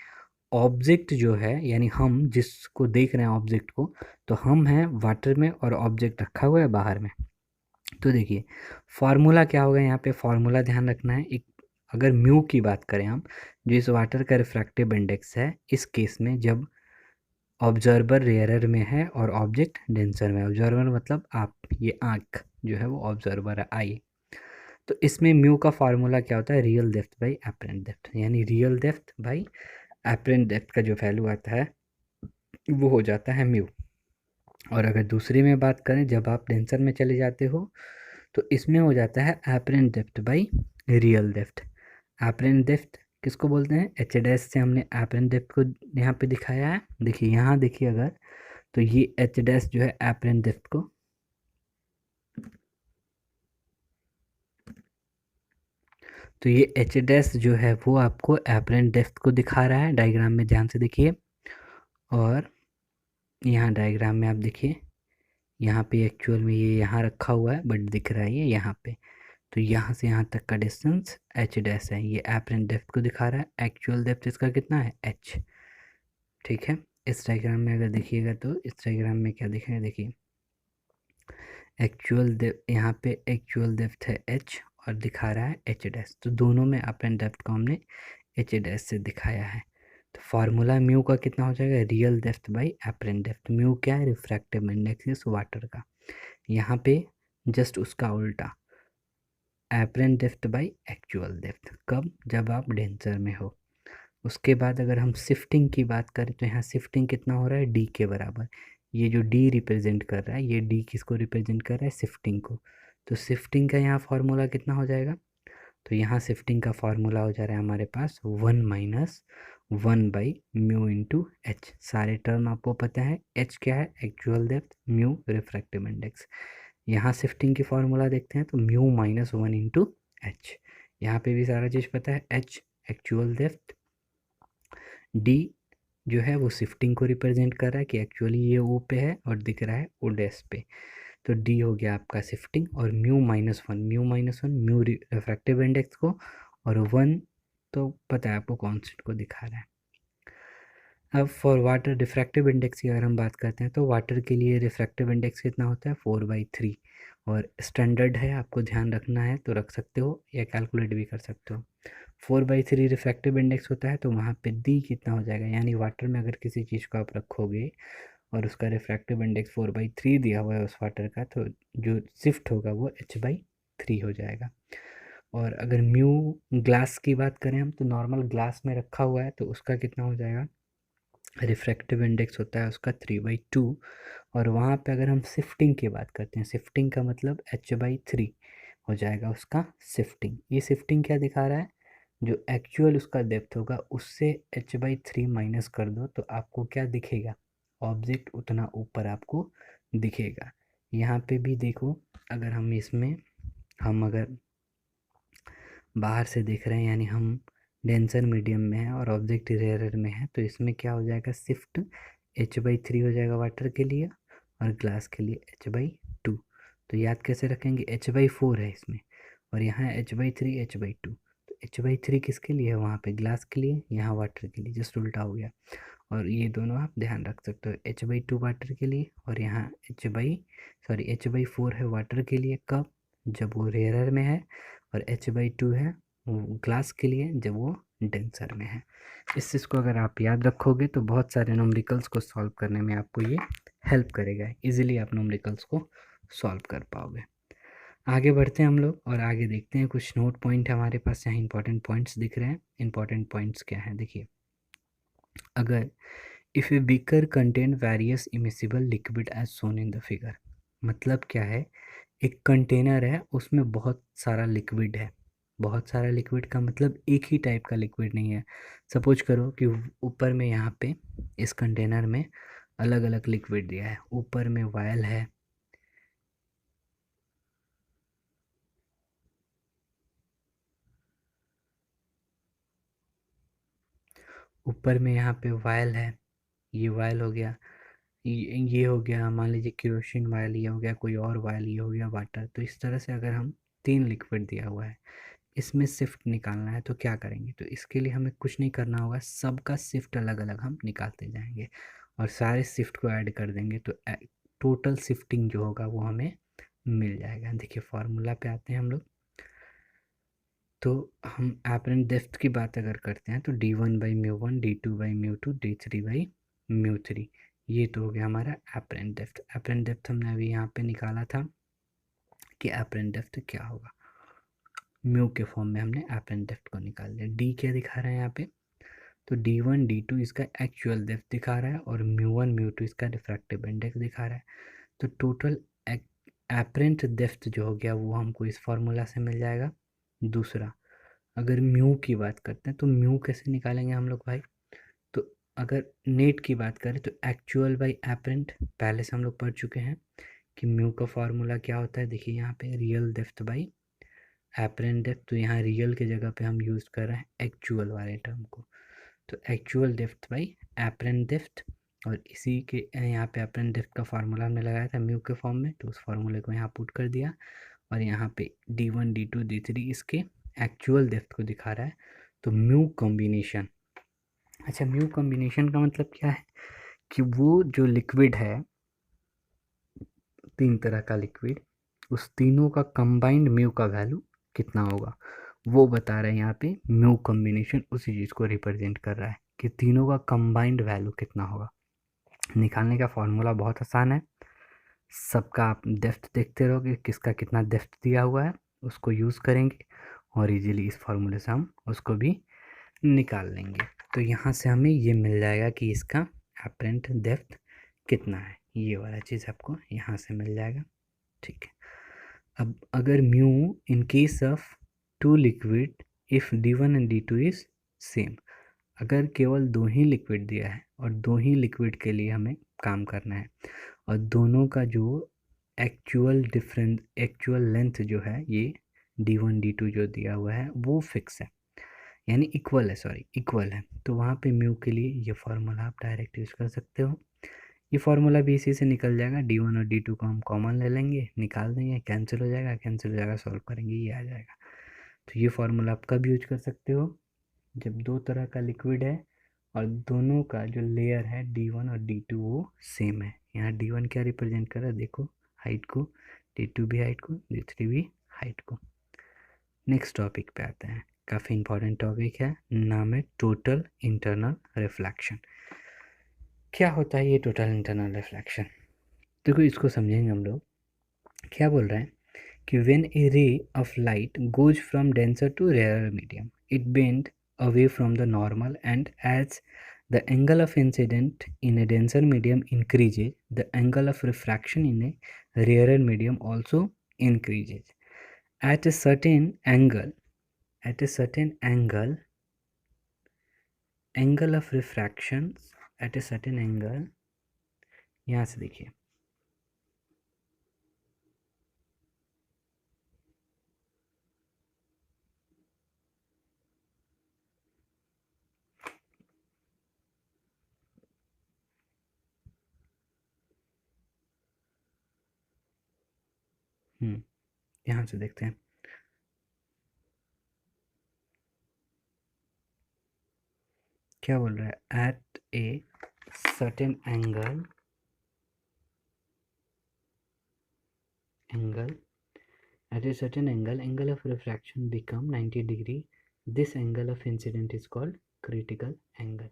ऑब्जेक्ट जो है, यानी हम जिसको देख रहे हैं ऑब्जेक्ट को, तो हम हैं वाटर में और ऑब्जेक्ट रखा हुआ है बाहर में। तो देखिए फार्मूला क्या होगा यहाँ पे, फार्मूला ध्यान रखना है। एक अगर म्यू की बात करें हम, जो इस वाटर का रिफ्रैक्टिव इंडेक्स है, इस केस में जब ऑब्जर्वर रेयरर में है और ऑब्जेक्ट डेंसर में। ऑब्जर्वर मतलब आप, ये आँख जो है वो ऑब्जर्वर है, आई। तो इसमें म्यू का फार्मूला क्या होता है, real depth by apparent depth, यानी real depth by apparent depth का जो वैल्यू आता है वो हो जाता है म्यू। और अगर दूसरी में बात करें, जब आप डेंसर में चले जाते हो तो इसमें हो जाता है apparent depth by real depth. Apparent depth किसको बोलते हैं, एच डैश से हमने एपरेंट डेप्थ को यहाँ पे दिखाया है। देखिए यहाँ देखिए अगर, तो ये एच डैश जो है एपरेंट डेप्थ को, तो ये एच डैश जो है वो आपको एपरेंट डेप्थ को दिखा रहा है। डायग्राम में ध्यान से देखिए, और यहाँ डायग्राम में आप देखिए, यहाँ पे एक्चुअल में ये यहाँ रखा हुआ है बट दिख रहा है ये यहाँ पे। तो यहाँ से यहाँ तक का डिस्टेंस एच डैश है, ये एपरेंट डेप्थ को दिखा रहा है। एक्चुअल डेप्थ इसका कितना है, एच। ठीक है, इस डायग्राम में अगर देखिएगा तो इस डायग्राम में क्या दिखेगा, देखिए एक्चुअल डेप्थ, यहाँ पे एक्चुअल डेप्थ है एच और दिखा रहा है एच डैश। तो दोनों में एपरेंट डेप्थ को हमने एच डैश से दिखाया है। तो फार्मूला म्यू का कितना हो जाएगा, real depth by apparent depth. Mu क्या है, रिफ्रैक्टिव इंडेक्स इस वाटर का। यहाँ पे जस्ट उसका उल्टा, apparent depth by actual depth. कब, जब आप डेंसर में हो। उसके बाद अगर हम शिफ्टिंग की बात करें तो यहाँ शिफ्टिंग कितना हो रहा है, डी के बराबर। ये जो डी रिप्रेजेंट कर रहा है, ये डी किसको रिप्रेजेंट कर रहा है, शिफ्टिंग को। तो शिफ्टिंग का यहाँ फार्मूला कितना हो जाएगा, तो यहाँ शिफ्टिंग का फार्मूला हो जा रहा है हमारे पास 1 minus 1 by mu into H. सारे टर्म आपको पता है, एच क्या है, actual depth, mu refractive index. यहाँ शिफ्टिंग की फार्मूला देखते हैं तो म्यू माइनस 1 इंटू एच। यहाँ पे भी सारा चीज़ पता है, एच एक्चुअल डेप्थ, डी जो है वो शिफ्टिंग को रिप्रेजेंट कर रहा है कि एक्चुअली ये ओ पे है और दिख रहा है ओ डैश पे। तो डी हो गया आपका शिफ्टिंग, और mu minus one, mu refractive index को, और वन तो पता है आपको कॉन्स्टेंट को दिखा रहा है। अब फॉर वाटर रिफ्रैक्टिव इंडेक्स की अगर हम बात करते हैं तो वाटर के लिए रिफ्रैक्टिव इंडेक्स कितना होता है, 4/3। और स्टैंडर्ड है, आपको ध्यान रखना है तो रख सकते हो या कैलकुलेट भी कर सकते हो। 4/3 रिफ्रैक्टिव इंडेक्स होता है, तो वहाँ पे डी कितना हो जाएगा, यानी वाटर में अगर किसी चीज़ को आप रखोगे और उसका रिफ्रैक्टिव इंडेक्स 4/3 दिया हुआ है उस वाटर का, तो जो शिफ्ट होगा वो h/3 हो जाएगा। और अगर म्यू ग्लास की बात करें हम, तो नॉर्मल ग्लास में रखा हुआ है तो उसका कितना हो जाएगा, रिफ्रैक्टिव इंडेक्स होता है उसका 3/2। और वहाँ पे अगर हम शिफ्टिंग की बात करते हैं, शिफ्टिंग का मतलब h/3 हो जाएगा उसका शिफ्टिंग। ये शिफ्टिंग क्या दिखा रहा है, जो एक्चुअल उसका डेप्थ होगा उससे h/3 माइनस कर दो तो आपको क्या दिखेगा, ऑब्जेक्ट उतना ऊपर आपको दिखेगा। यहाँ पे भी देखो, अगर हम इसमें हम अगर बाहर से देख रहे हैं, यानी हम डेंसर मीडियम में है और ऑब्जेक्ट रेयर में है, तो इसमें क्या हो जाएगा, शिफ्ट h/3 हो जाएगा वाटर के लिए और ग्लास के लिए h/2। तो याद कैसे रखेंगे, h/4 है इसमें और यहाँ h/3 h/2। तो h/3 किसके लिए है, वहाँ पे ग्लास के लिए, यहाँ वाटर के लिए, जस्ट उल्टा हो गया। और ये दोनों आप ध्यान रख सकते हो, h/2 वाटर के लिए और यहाँ h/4 है वाटर के लिए, कब, जब वो रेयरर में है, और h/2 है वो ग्लास के लिए जब वो डेंसर में है। इस चीज़ को अगर आप याद रखोगे तो बहुत सारे न्यूमेरिकल्स को सॉल्व करने में आपको ये हेल्प करेगा, इजीली आप न्यूमेरिकल्स को सॉल्व कर पाओगे। आगे बढ़ते हैं हम लोग और आगे देखते हैं, कुछ नोट पॉइंट हमारे पास यहाँ इंपॉर्टेंट पॉइंट्स दिख रहे हैं। इंपॉर्टेंट पॉइंट्स क्या हैं, देखिए, अगर if a beaker contain various immiscible liquid as shown in the figure, मतलब क्या है, एक कंटेनर है उसमें बहुत सारा लिक्विड है। बहुत सारा लिक्विड का मतलब एक ही टाइप का लिक्विड नहीं है। सपोज करो कि ऊपर में यहाँ पे इस कंटेनर में अलग अलग लिक्विड दिया है, ऊपर में वायल है, ऊपर में यहाँ पे वायल है, ये वायल हो गया, ये हो गया मान लीजिए केरोसिन वायल, ये हो गया कोई और वायल, ये हो गया वाटर। तो इस तरह से अगर हम 3 लिक्विड दिया हुआ है, इसमें शिफ्ट निकालना है तो क्या करेंगे, तो इसके लिए हमें कुछ नहीं करना होगा, सबका शिफ्ट अलग अलग हम निकालते जाएंगे और सारे शिफ्ट को ऐड कर देंगे तो टोटल शिफ्टिंग जो होगा वो हमें मिल जाएगा। देखिए फार्मूला पे आते हैं हम लोग, तो हम एपरेंट डेप्थ की बात अगर करते हैं तो d1/μ1 d2/μ2 d3/μ3, ये तो हो गया हमारा एपरेंट डेप्थ। एपरेंट डेप्थ हमने अभी यहाँ पे निकाला था कि एपरेंट डेप्थ क्या होगा, म्यू के फॉर्म में हमने एपरेंट डेप्थ को निकाल लिया। डी क्या दिखा रहा है यहाँ पे, तो d1 d2 इसका एक्चुअल डेप्थ दिखा रहा है और μ1 μ2 इसका रिफ्रैक्टिव इंडेक्स दिखा रहा है। तो टोटल एपरेंट डेप्थ जो हो गया वो हमको इस फार्मूला से मिल जाएगा। दूसरा, अगर म्यू की बात करते हैं तो म्यू कैसे निकालेंगे हम लोग भाई, तो अगर नेट की बात करें तो एक्चुअल बाई एपरेंट पहले से हम लोग पढ़ चुके हैं कि म्यू का फार्मूला क्या होता है। देखिए यहाँ पे real depth by apparent depth, तो यहाँ रियल की जगह पे हम यूज़ कर रहे हैं एक्चुअल वाले टर्म को, तो actual depth by apparent depth. और इसी के यहाँ पे एपरेंट डेप्थ का फार्मूला हमने लगाया था म्यू के फॉर्म में, तो उस फार्मूले को यहाँ पुट कर दिया और यहाँ पे d1 d2 d3 इसके एक्चुअल डेप्थ को दिखा रहा है। तो म्यू कॉम्बिनेशन, अच्छा म्यू कॉम्बिनेशन का मतलब क्या है कि वो जो लिक्विड है, 3 तरह का लिक्विड, उस तीनों का कंबाइंड म्यू का वैल्यू कितना होगा वो बता रहे हैं यहाँ पे। म्यू कॉम्बिनेशन उसी चीज़ को रिप्रेजेंट कर रहा है कि तीनों का कंबाइंड वैल्यू कितना होगा। निकालने का फॉर्मूला बहुत आसान है, सबका आप डेप्थ देखते रहोगे किसका कितना डेप्थ दिया हुआ है, उसको यूज़ करेंगे और इजीली इस फार्मूले से हम उसको भी निकाल लेंगे। तो यहाँ से हमें ये मिल जाएगा कि इसका एपरेंट डेप्थ कितना है, ये वाला चीज़ आपको यहाँ से मिल जाएगा। ठीक है, अब अगर mu in case of 2 liquid if d1 and d2 is same, अगर केवल 2 ही लिक्विड दिया है और 2 ही लिक्विड के लिए हमें काम करना है और दोनों का जो एक्चुअल लेंथ जो है ये d1 d2 जो दिया हुआ है वो फिक्स है, यानी इक्वल है, इक्वल है, तो वहाँ पे म्यू के लिए ये फार्मूला आप डायरेक्ट यूज़ कर सकते हो। ये फार्मूला भी इसी से निकल जाएगा, d1 और d2 को हम कॉमन ले लेंगे, निकाल देंगे, कैंसिल हो जाएगा, सॉल्व करेंगे, ये आ जाएगा। तो ये फार्मूला आप कब यूज कर सकते हो, जब 2 तरह का लिक्विड है और दोनों का जो लेयर है d1 और d2 वो सेम है। यहाँ d1 क्या रिप्रेजेंट कर रहा है, देखो हाइट को, d2 भी हाइट को, d3 भी हाइट को। नेक्स्ट टॉपिक पे आते हैं, काफ़ी इंपॉर्टेंट टॉपिक है, नाम है टोटल इंटरनल रिफ्लेक्शन। क्या होता है ये टोटल इंटरनल रिफ्लेक्शन? देखो इसको समझेंगे हम लोग। क्या बोल रहे हैं कि when a ray of light goes from denser to rarer medium it bend away from the normal, and as the angle of incident in a denser medium increases, the angle of refraction in a rarer medium also increases. At a certain angle, angle of refraction at a certain angle, यहाँ से देखिए, यहाँ से देखते हैं। क्या बोल रहा है? At a certain angle at a certain angle of refraction become 90 degree. This angle of incident is called critical angle.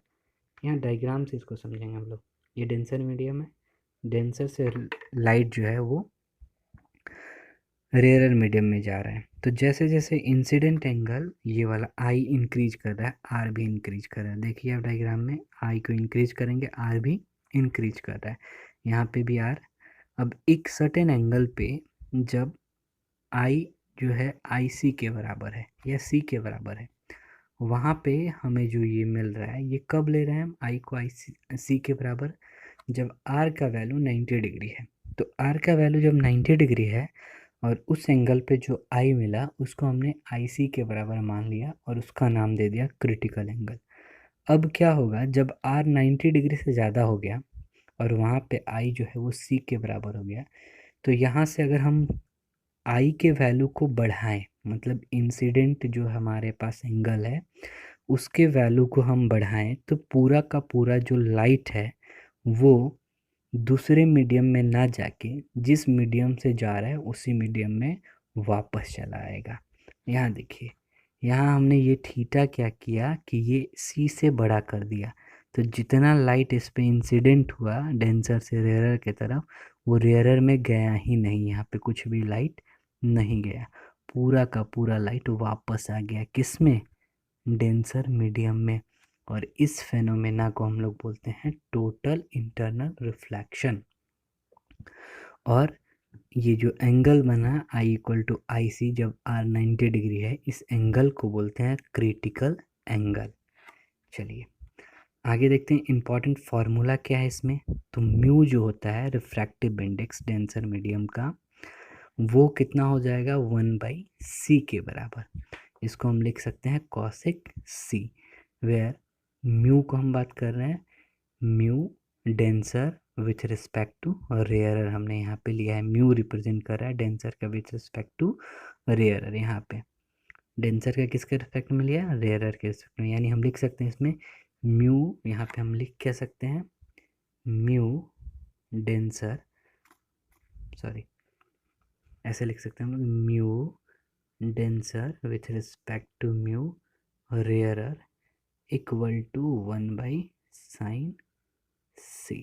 यहाँ डायग्राम से इसको समझेंगे हम लोग। ये डेंसर मीडियम है, डेंसर से लाइट जो है वो रेयरर मीडियम में जा रहा है। तो जैसे जैसे इंसिडेंट एंगल ये वाला आई इंक्रीज कर रहा है, आर भी इंक्रीज कर रहा है। देखिए आप डायग्राम में आई को इंक्रीज करेंगे, आर भी इंक्रीज कर रहा है, यहाँ पे भी आर। अब एक सर्टेन एंगल पे जब आई जो है आई सी के बराबर है या सी के बराबर है, वहाँ पे हमें जो ये मिल रहा है, ये कब ले रहे हैं हम आई को, आई सी के बराबर, जब आर का वैल्यू 90 डिग्री है। तो आर का वैल्यू जब 90 डिग्री है और उस एंगल पे जो आई मिला उसको हमने आई सी के बराबर मान लिया और उसका नाम दे दिया क्रिटिकल एंगल। अब क्या होगा, जब आर 90 डिग्री से ज़्यादा हो गया और वहाँ पे आई जो है वो सी के बराबर हो गया, तो यहाँ से अगर हम आई के वैल्यू को बढ़ाएं, मतलब इंसिडेंट जो हमारे पास एंगल है उसके वैल्यू को हम बढ़ाएं, तो पूरा का पूरा जो लाइट है वो दूसरे मीडियम में ना जाके जिस मीडियम से जा रहा है उसी मीडियम में वापस चला आएगा। यहाँ देखिए, यहाँ हमने ये थीटा क्या किया कि ये सी से बड़ा कर दिया, तो जितना लाइट इस पे इंसिडेंट हुआ डेंसर से रेयरर की तरफ, वो रेयरर में गया ही नहीं, यहाँ पे कुछ भी लाइट नहीं गया, पूरा का पूरा लाइट वापस आ गया किस में, डेंसर मीडियम में। और इस फेनोमेना को हम लोग बोलते हैं टोटल इंटरनल रिफ्लेक्शन। और ये जो एंगल बना आई इक्वल टू आई सी जब आर 90 डिग्री है, इस एंगल को बोलते हैं क्रिटिकल एंगल। चलिए आगे देखते हैं इंपॉर्टेंट फार्मूला क्या है इसमें। तो म्यू जो होता है रिफ्रैक्टिव इंडेक्स डेंसर मीडियम का, वो कितना हो जाएगा 1/c के बराबर। इसको हम लिख सकते हैं कॉसिक सी, वेयर म्यू को हम बात कर रहे हैं mu denser with respect to rarer, हमने यहाँ पे लिया है म्यू रिप्रेजेंट कर रहा है डेंसर का विथ रिस्पेक्ट टू रेयरर। यहाँ पे डेंसर का किसके रिस्पेक्ट में लिया, रेयरर के रिस्पेक्ट में, यानी हम लिख सकते हैं इसमें म्यू, यहाँ पे हम लिख कह सकते हैं म्यू डेंसर, सॉरी ऐसे लिख सकते हैं हम लोग, mu denser with respect to mu rarer equal to 1/sin c।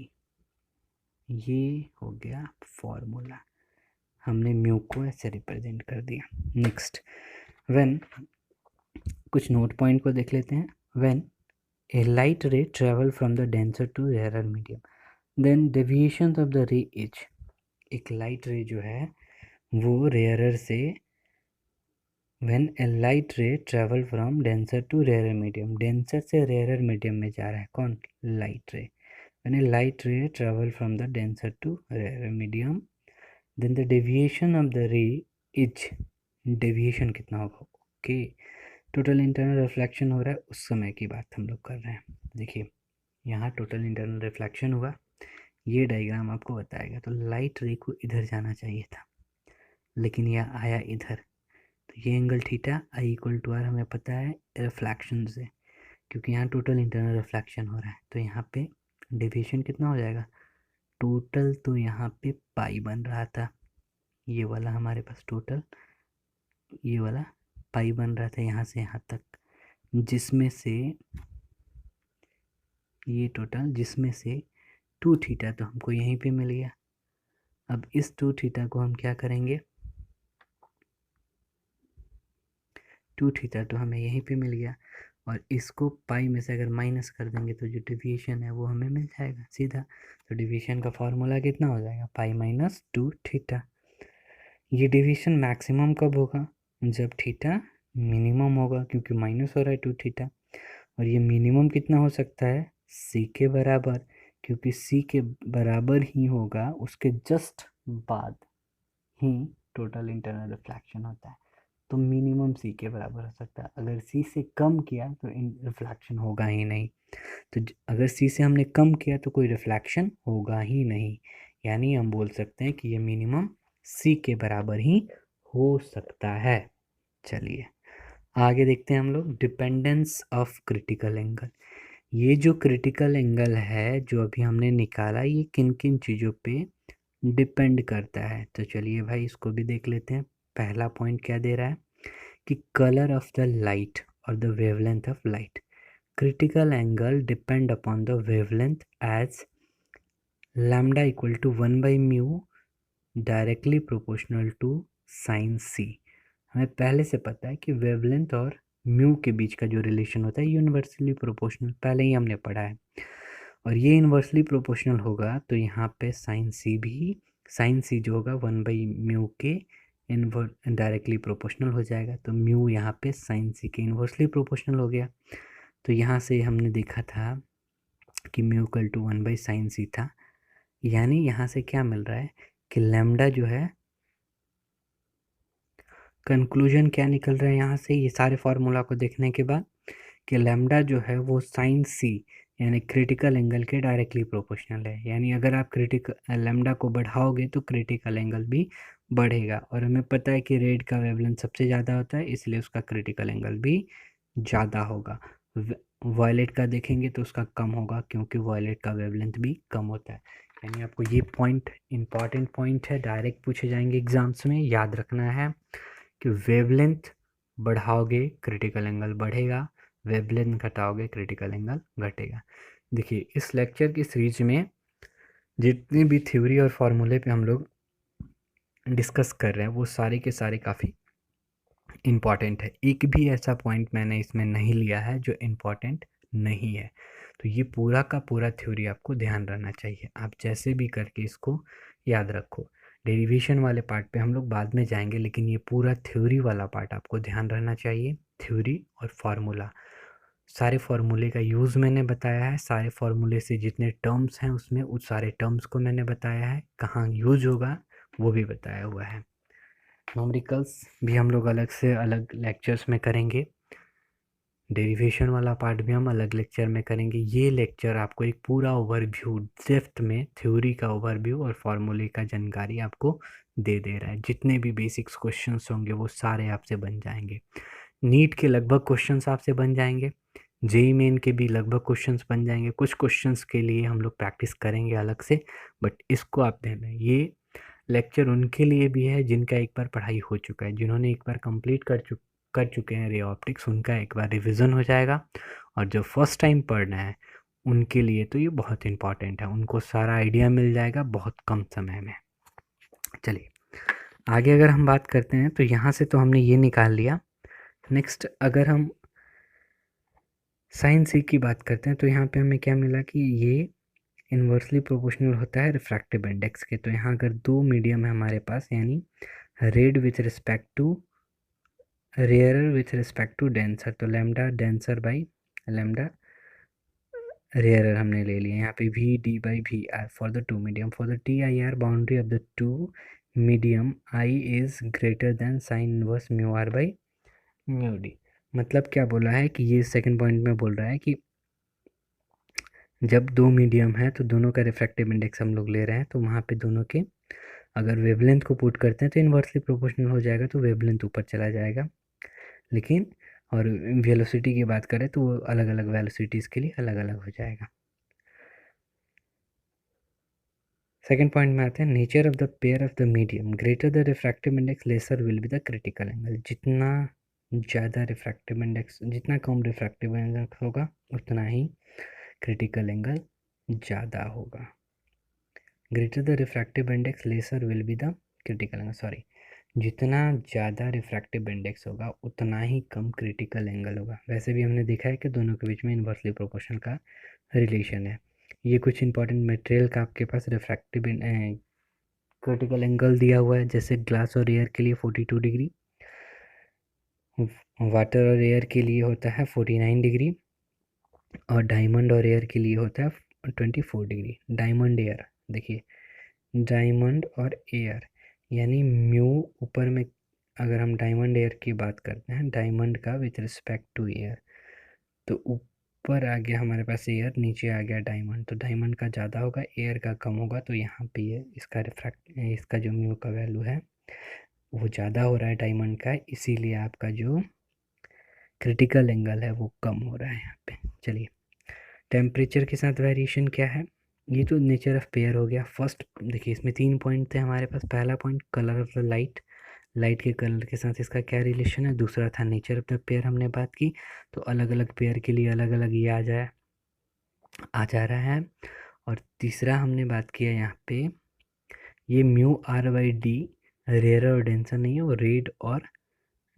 ये हो गया फॉर्मूला, हमने म्यू को ऐसे रिप्रेजेंट कर दिया। नेक्स्ट, व्हेन, कुछ नोट पॉइंट को देख लेते हैं। When a light ray travel from the denser to rarer medium then deviation of the ray is, एक लाइट रे जो है वो रेयरर से, when a light ray travel from denser to rarer medium, denser से rarer medium में जा रहा है कौन, light ray. When a light ray travel from the denser to rarer medium then the deviation of the ray is, deviation कितना होगा, okay, total internal reflection हो रहा है उस समय की बात हम लोग कर रहे हैं। देखिए यहाँ टोटल इंटरनल रिफ्लेक्शन हुआ, ये डायग्राम आपको बताएगा। तो लाइट रे को इधर जाना चाहिए था लेकिन यह आया इधर, तो ये angle theta i equal to r हमें पता है रिफ्लेक्शन से, क्योंकि यहाँ टोटल इंटरनल रिफ्लेक्शन हो रहा है। तो यहाँ पे डेविएशन कितना हो जाएगा, टोटल तो यहाँ पे पाई बन रहा था, ये वाला हमारे पास टोटल, ये वाला पाई बन रहा था यहाँ से यहाँ तक, जिसमें से ये टोटल, जिसमें से 2 थीटा तो हमको यहीं पे मिल गया। अब इस 2 थीटा को हम क्या करेंगे, 2 थीटा तो हमें यहीं पे मिल गया, और इसको पाई में से अगर माइनस कर देंगे तो जो डिविएशन है वो हमें मिल जाएगा सीधा। तो डिविएशन का फॉर्मूला कितना हो जाएगा, पाई माइनस 2 थीटा। ये डिविएशन मैक्सिमम कब होगा, जब थीटा मिनिमम होगा, क्योंकि माइनस हो रहा है 2 थीटा। और ये मिनिमम कितना हो सकता है, सी के बराबर, क्योंकि सी के बराबर ही होगा, उसके जस्ट बाद ही टोटल इंटरनल रिफ्लेक्शन होता है। तो मिनिमम सी के बराबर हो सकता है। अगर सी से कम किया तो रिफ्लेक्शन होगा ही नहीं। तो अगर सी से हमने कम किया तो कोई रिफ्लेक्शन होगा ही नहीं, यानी हम बोल सकते हैं कि ये मिनिमम सी के बराबर ही हो सकता है। चलिए आगे देखते हैं हम लोग, डिपेंडेंस ऑफ क्रिटिकल एंगल। ये जो क्रिटिकल एंगल है जो अभी हमने निकाला, ये किन किन चीज़ों पे डिपेंड करता है। तो चलिए भाई इसको भी देख लेते हैं। पहला पॉइंट क्या दे रहा है कि कलर ऑफ द लाइट और the wavelength of light. Critical angle depend upon the wavelength as lambda equal to 1/μ directly proportional to sine c. हमें पहले से पता है कि वेवलेंथ और म्यू के बीच का जो रिलेशन होता है यूनिवर्सली प्रोपोर्शनल, पहले ही हमने पढ़ा है। और ये इन्वर्सली प्रोपोर्शनल होगा तो यहाँ पे साइन सी भी, साइन सी जो होगा 1/μ के डायरेक्टली प्रोपोर्शनल हो जाएगा। तो म्यू यहाँ पे साइन सी के इन्वर्सली प्रोपोर्शनल हो गया। तो यहाँ से हमने देखा था कि म्यू इक्वल टू 1/sin सी था, यानी यहाँ से क्या मिल रहा है कि लैम्डा जो है, कंक्लूजन क्या निकल रहा है यहाँ से ये सारे फार्मूला को देखने के बाद, कि लैम्डा जो है वो साइन सी यानी क्रिटिकल एंगल के डायरेक्टली प्रोपोर्शनल है। यानी अगर आप क्रिटिकल लैम्डा को बढ़ाओगे तो क्रिटिकल एंगल भी बढ़ेगा। और हमें पता है कि रेड का वेवलेंथ सबसे ज़्यादा होता है, इसलिए उसका क्रिटिकल एंगल भी ज़्यादा होगा। वायलेट का देखेंगे तो उसका कम होगा, क्योंकि वायलेट का वेवलेंथ भी कम होता है। यानी आपको ये पॉइंट इंपॉर्टेंट पॉइंट है, डायरेक्ट पूछे जाएंगे एग्जाम्स में, याद रखना है कि वेवलेंथ बढ़ाओगे क्रिटिकल एंगल बढ़ेगा, वेवलेंथ घटाओगे क्रिटिकल एंगल घटेगा। देखिए इस लेक्चर की सीरीज में जितनी भी थ्योरी और फार्मूले पे हम लोग डिस्कस कर रहे हैं वो सारे के सारे काफ़ी इम्पॉर्टेंट है। एक भी ऐसा पॉइंट मैंने इसमें नहीं लिया है जो इम्पॉर्टेंट नहीं है। तो ये पूरा का पूरा थ्योरी आपको ध्यान रहना चाहिए, आप जैसे भी करके इसको याद रखो। डेरिवेशन वाले पार्ट पे हम लोग बाद में जाएंगे, लेकिन ये पूरा थ्योरी वाला पार्ट आपको ध्यान रहना चाहिए। थ्योरी और फार्मूला, सारे फार्मूले का यूज़ मैंने बताया है, सारे फार्मूले से जितने टर्म्स हैं उसमें उस सारे टर्म्स को मैंने बताया है, कहाँ यूज होगा वो भी बताया हुआ है। न्यूमेरिकल्स भी हम लोग अलग से अलग लेक्चर्स में करेंगे, डेरिवेशन वाला पार्ट भी हम अलग लेक्चर में करेंगे। ये लेक्चर आपको एक पूरा ओवरव्यू, डेप्थ में थ्योरी का ओवरव्यू और फार्मूले का जानकारी आपको दे रहा है। जितने भी बेसिक्स क्वेश्चंस होंगे वो सारे आपसे बन जाएंगे। नीट के लगभग क्वेश्चंस आपसे बन जाएंगे, जेई मेन के भी लगभग क्वेश्चंस बन जाएंगे। कुछ क्वेश्चंस के लिए हम लोग प्रैक्टिस करेंगे अलग से, बट इसको आप ध्यान दें, ये लेक्चर उनके लिए भी है जिनका एक बार पढ़ाई हो चुका है, जिन्होंने एक बार कंप्लीट कर चुके हैं रे ऑप्टिक्स, उनका एक बार रिवीजन हो जाएगा। और जो फर्स्ट टाइम पढ़ना है उनके लिए तो ये बहुत इंपॉर्टेंट है, उनको सारा आइडिया मिल जाएगा बहुत कम समय में। चलिए आगे अगर हम बात करते हैं तो यहाँ से तो हमने ये निकाल लिया। नेक्स्ट अगर हम साइन सी की बात करते हैं तो यहाँ पे हमें क्या मिला कि ये इन्वर्सली प्रोपोर्शनल होता है रिफ्रैक्टिव इंडेक्स के। तो यहाँ अगर दो मीडियम है हमारे पास, यानी red with respect to rarer with respect to denser, तो lambda denser by lambda rarer हमने ले लिया। यहाँ पे v d by v r for the two medium, for the T I R boundary of the two medium i is greater than sine inverse mu r by mu d. मतलब क्या बोला है कि ये सेकंड पॉइंट में बोल रहा है कि जब दो मीडियम है तो दोनों का रिफ्रैक्टिव इंडेक्स हम लोग ले रहे हैं, तो वहाँ पे दोनों के अगर वेवलेंथ को पुट करते हैं तो इन्वर्सली प्रोपोर्शनल हो जाएगा, तो वेवलेंथ ऊपर चला जाएगा। लेकिन और वेलोसिटी की बात करें तो वो अलग अलग वेलोसिटीज़ के लिए अलग अलग हो जाएगा। सेकेंड पॉइंट में आते हैं, nature of the pair of the medium greater the refractive index laser will be the critical angle. जितना ज़्यादा रिफ्रैक्टिव इंडेक्स, जितना कम रिफ्रैक्टिव इंडेक्स होगा उतना ही क्रिटिकल एंगल ज़्यादा होगा। Greater the refractive index laser will be the critical angle, sorry, जितना ज़्यादा refractive index होगा उतना ही कम क्रिटिकल एंगल होगा। वैसे भी हमने देखा है कि दोनों के बीच में इन्वर्सली प्रोपोर्शनल का रिलेशन है। ये कुछ इंपॉर्टेंट मटेरियल का आपके पास रिफ्रैक्टिव क्रिटिकल एंगल दिया हुआ है, जैसे ग्लास और एयर के लिए 42 डिग्री, वाटर और एयर के लिए होता है 49 डिग्री, और डायमंड और एयर के लिए होता है 24 डिग्री। डायमंड एयर देखिए, डायमंड और एयर यानी म्यू ऊपर में, अगर हम डायमंड एयर की बात करते हैं, डायमंड का विथ रिस्पेक्ट टू एयर, तो ऊपर आ गया हमारे पास एयर, नीचे आ गया डायमंड, तो डायमंड का ज़्यादा होगा, एयर का कम होगा, तो यहाँ पे ये इसका जो म्यू का वैल्यू है वो ज़्यादा हो रहा है डायमंड का, इसीलिए आपका जो क्रिटिकल एंगल है वो कम हो रहा है यहाँ पे। चलिए, टेम्परेचर के साथ वेरिएशन क्या है, ये तो नेचर ऑफ पेयर हो गया। फर्स्ट देखिए, इसमें 3 पॉइंट थे हमारे पास। पहला point colour of the light, light के कलर के साथ इसका क्या रिलेशन है। दूसरा था नेचर ऑफ द पेयर, हमने बात की, तो अलग अलग पेयर के लिए अलग अलग ये आ जा रहा है। और तीसरा हमने बात किया यहाँ पे, ये mu r by d rare और डेंसर नहीं है, वो रेड और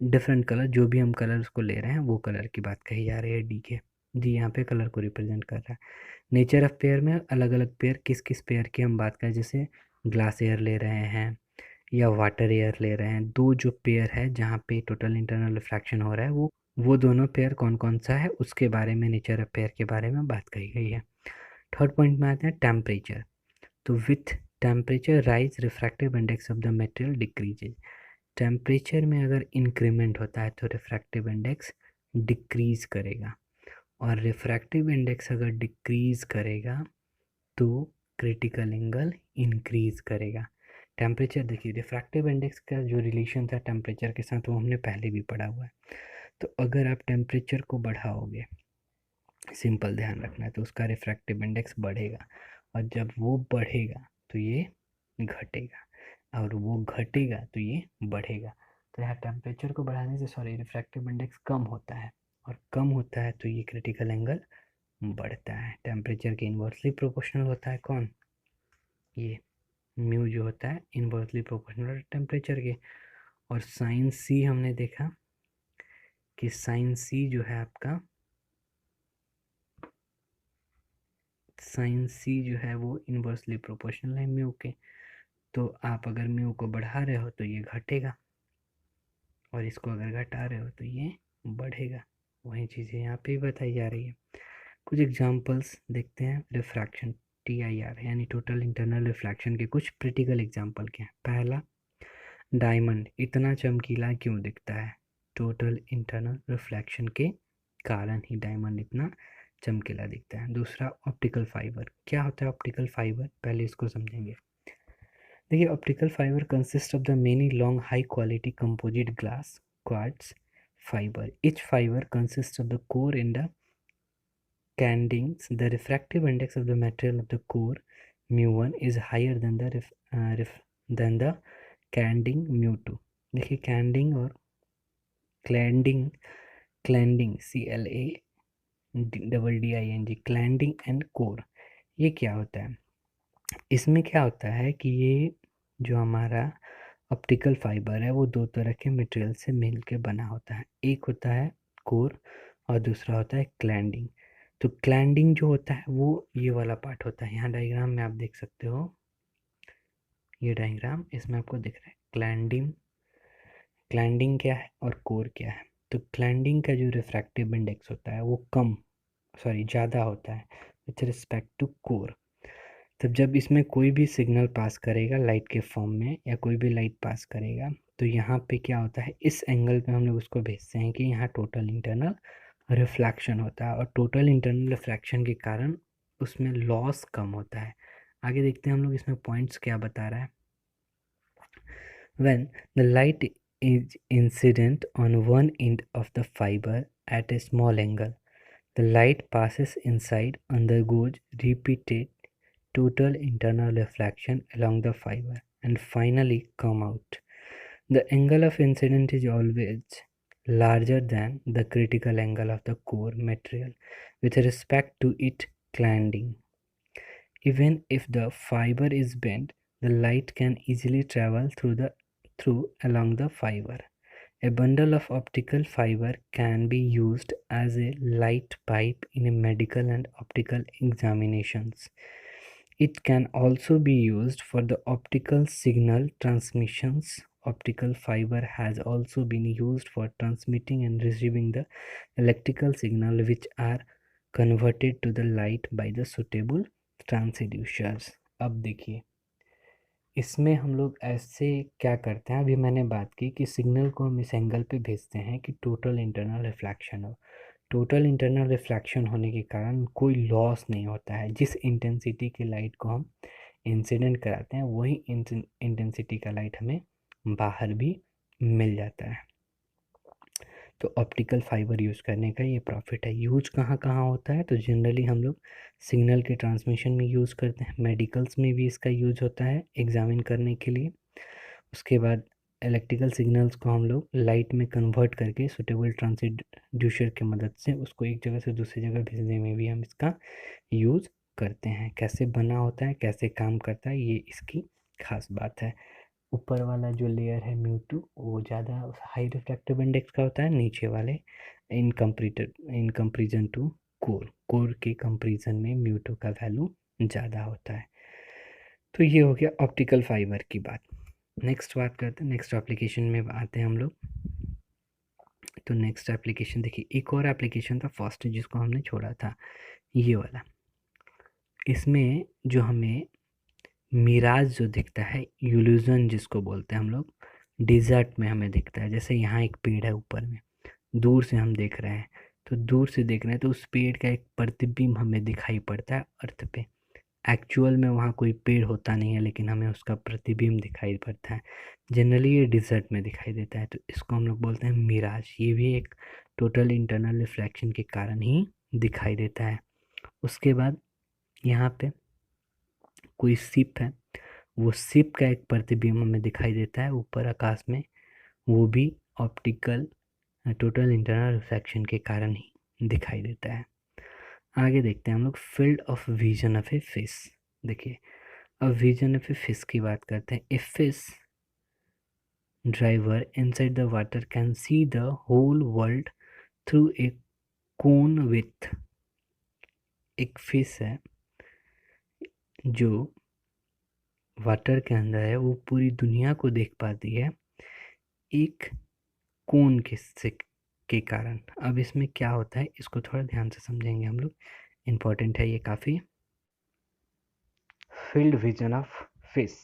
डिफरेंट कलर, जो भी हम कलर उसको ले रहे हैं वो कलर की बात कही जा रही है डी के। डी यहाँ पे कलर को रिप्रेजेंट कर रहा है। नेचर ऑफ पेयर में अलग अलग पेयर, किस किस पेयर की हम बात करें, जैसे ग्लास एयर ले रहे हैं या वाटर एयर ले रहे हैं, दो जो पेयर है जहाँ पे टोटल इंटरनल रिफ्रैक्शन हो रहा है, वो दोनों पेयर कौन कौन सा है उसके बारे में, नेचर ऑफ पेयर के बारे में बात कही गई है। थर्ड पॉइंट में आते हैं टेम्परेचर। तो with temperature rise refractive index of the material decreases. Temperature में अगर इंक्रीमेंट होता है तो रिफ्रैक्टिव इंडेक्स डिक्रीज करेगा, और रिफ्रैक्टिव इंडेक्स अगर डिक्रीज करेगा तो क्रिटिकल एंगल इंक्रीज करेगा। टेम्परेचर देखिए, रिफ्रैक्टिव इंडेक्स का जो रिलेशन था टेम्परेचर के साथ वो हमने पहले भी पढ़ा हुआ है। तो अगर आप टेम्परेचर को बढ़ाओगे, सिंपल ध्यान रखना है, तो उसका रिफ्रैक्टिव इंडेक्स बढ़ेगा, और जब वो बढ़ेगा तो ये घटेगा, और वो घटेगा तो ये बढ़ेगा। तो यहाँ टेम्परेचर को बढ़ाने से, सॉरी, रिफ्रैक्टिव इंडेक्स कम होता है, और कम होता है तो ये क्रिटिकल एंगल बढ़ता है। टेम्परेचर के इन्वर्सली प्रोपोर्शनल होता है कौन, ये म्यू जो होता है इन्वर्सली प्रोपोर्शनल टेम्परेचर के। और साइन सी हमने देखा कि साइन सी जो है आपका, साइन सी जो है वो इन्वर्सली प्रोपोर्शनल है म्यू के। तो आप अगर म्यू को बढ़ा रहे हो तो ये घटेगा, और इसको अगर घटा रहे हो तो ये बढ़ेगा। वही चीज़ें यहाँ पे भी बताई जा रही है। कुछ एग्जांपल्स देखते हैं रिफ्रैक्शन, TIR यानी टोटल इंटरनल रिफ्लेक्शन के कुछ प्रैक्टिकल एग्जांपल क्या है। पहला, डायमंड इतना चमकीला क्यों दिखता है, टोटल इंटरनल रिफ्लेक्शन के कारण ही डायमंड इतना चमकीला दिखता है। दूसरा, ऑप्टिकल फाइबर, क्या होता है ऑप्टिकल फाइबर, पहले इसको समझेंगे। देखिए, optical fibre consist of the many long high quality composite glass quartz fibre, each fiber consists of the core in the candings. The refractive index of the material of the core mu1 is higher than than the canding mu2। देखिए, कैंडिंग और क्लैंडिंग, क्लैंडिंग CLADDING, क्लैंडिंग and core, ये क्या होता है। इसमें क्या होता है कि ये जो हमारा ऑप्टिकल फाइबर है वो दो तरह के मटेरियल से मिल के बना होता है। एक होता है कोर और दूसरा होता है क्लैंडिंग। तो क्लैंडिंग जो होता है वो ये वाला पार्ट होता है, यहाँ डायग्राम में आप देख सकते हो, ये डायग्राम इसमें आपको दिख रहा है क्लैंडिंग। क्लैंडिंग क्या है और कोर क्या है। तो क्लैंडिंग का जो रिफ्रैक्टिव इंडेक्स होता है वो ज़्यादा होता है विथ रिस्पेक्ट टू कोर। तब जब इसमें कोई भी सिग्नल पास करेगा लाइट के फॉर्म में, या कोई भी लाइट पास करेगा, तो यहाँ पे क्या होता है, इस एंगल पे हम लोग उसको भेजते हैं कि यहाँ टोटल इंटरनल रिफ्लेक्शन होता है, और टोटल इंटरनल रिफ्लेक्शन के कारण उसमें लॉस कम होता है। आगे देखते हैं हम लोग इसमें पॉइंट्स क्या बता रहा है। When the light is incident on one end of the fiber at a small angle, the light passes inside, undergoes repeated total internal reflection along the fiber, and finally come out. The angle of incident is always larger than the critical angle of the core material with respect to its cladding. Even if the fiber is bent, the light can easily travel through along the fiber. A bundle of optical fiber can be used as a light pipe in a medical and optical examinations. It can also be used for the optical signal transmissions. Optical fiber has also been used for transmitting and receiving the electrical signal which are converted to the light by the suitable transducers. अब देखिए इसमें हम लोग ऐसे क्या करते हैं, अभी मैंने बात की कि सिग्नल को हम इस एंगल पे भेजते हैं कि टोटल इंटरनल रिफ्लेक्शन हो। टोटल इंटरनल रिफ्लेक्शन होने के कारण कोई लॉस नहीं होता है। जिस इंटेंसिटी की लाइट को हम इंसिडेंट कराते हैं वही इंटेंसिटी का लाइट हमें बाहर भी मिल जाता है। तो ऑप्टिकल फाइबर यूज़ करने का ये प्रॉफिट है। यूज कहाँ कहाँ होता है, तो जनरली हम लोग सिग्नल के ट्रांसमिशन में यूज़ करते हैं, मेडिकल्स में भी इसका यूज होता है एग्जामिन करने के लिए। उसके बाद इलेक्ट्रिकल सिग्नल्स को हम लोग लाइट में कन्वर्ट करके सुटेबल ट्रांसड्यूसर की मदद से उसको एक जगह से दूसरी जगह भेजने में भी हम इसका यूज़ करते हैं। कैसे बना होता है, कैसे काम करता है, ये इसकी खास बात है। ऊपर वाला जो लेयर है म्यू2 वो ज़्यादा हाई रिफ्रैक्टिव इंडेक्स का होता है, नीचे वाले इन कंपेरिजन टू कोर के कंपेरिजन में म्यू2 का वैल्यू ज़्यादा होता है। तो ये हो गया ऑप्टिकल फाइबर की बात। नेक्स्ट बात करते हैं, नेक्स्ट एप्लीकेशन में आते हैं हम लोग। तो नेक्स्ट एप्लीकेशन देखिए, एक और एप्लीकेशन था फर्स्ट जिसको हमने छोड़ा था, ये वाला। इसमें जो हमें मिराज जो दिखता है, इल्यूजन जिसको बोलते हैं हम लोग, डिज़र्ट में हमें दिखता है। जैसे यहाँ एक पेड़ है ऊपर में, दूर से हम देख रहे हैं, तो दूर से देख रहे हैं तो उस पेड़ का एक प्रतिबिंब हमें दिखाई पड़ता है अर्थ पे। एक्चुअल में वहाँ कोई पेड़ होता नहीं है लेकिन हमें उसका प्रतिबिंब दिखाई पड़ता है। जनरली ये डिज़र्ट में दिखाई देता है, तो इसको हम लोग बोलते हैं मिराज। ये भी एक टोटल इंटरनल रिफ्लेक्शन के कारण ही दिखाई देता है। उसके बाद यहाँ पे कोई शिप है, वो शिप का एक प्रतिबिंब हमें दिखाई देता है ऊपर आकाश में, वो भी ऑप्टिकल टोटल इंटरनल रिफ्लेक्शन के कारण ही दिखाई देता है। आगे देखते हैं हम लोग field of vision of a fish. देखिए अब विजन ऑफ ए फिश की बात करते हैं। A fish driver inside the water can see the whole world through a cone with. एक फिश है जो वाटर के अंदर है, वो पूरी दुनिया को देख पाती है एक कोन के कारण। अब इसमें क्या होता है इसको थोड़ा ध्यान से समझेंगे हम लोग, इम्पोर्टेंट है ये काफ़ी। Field vision of fish,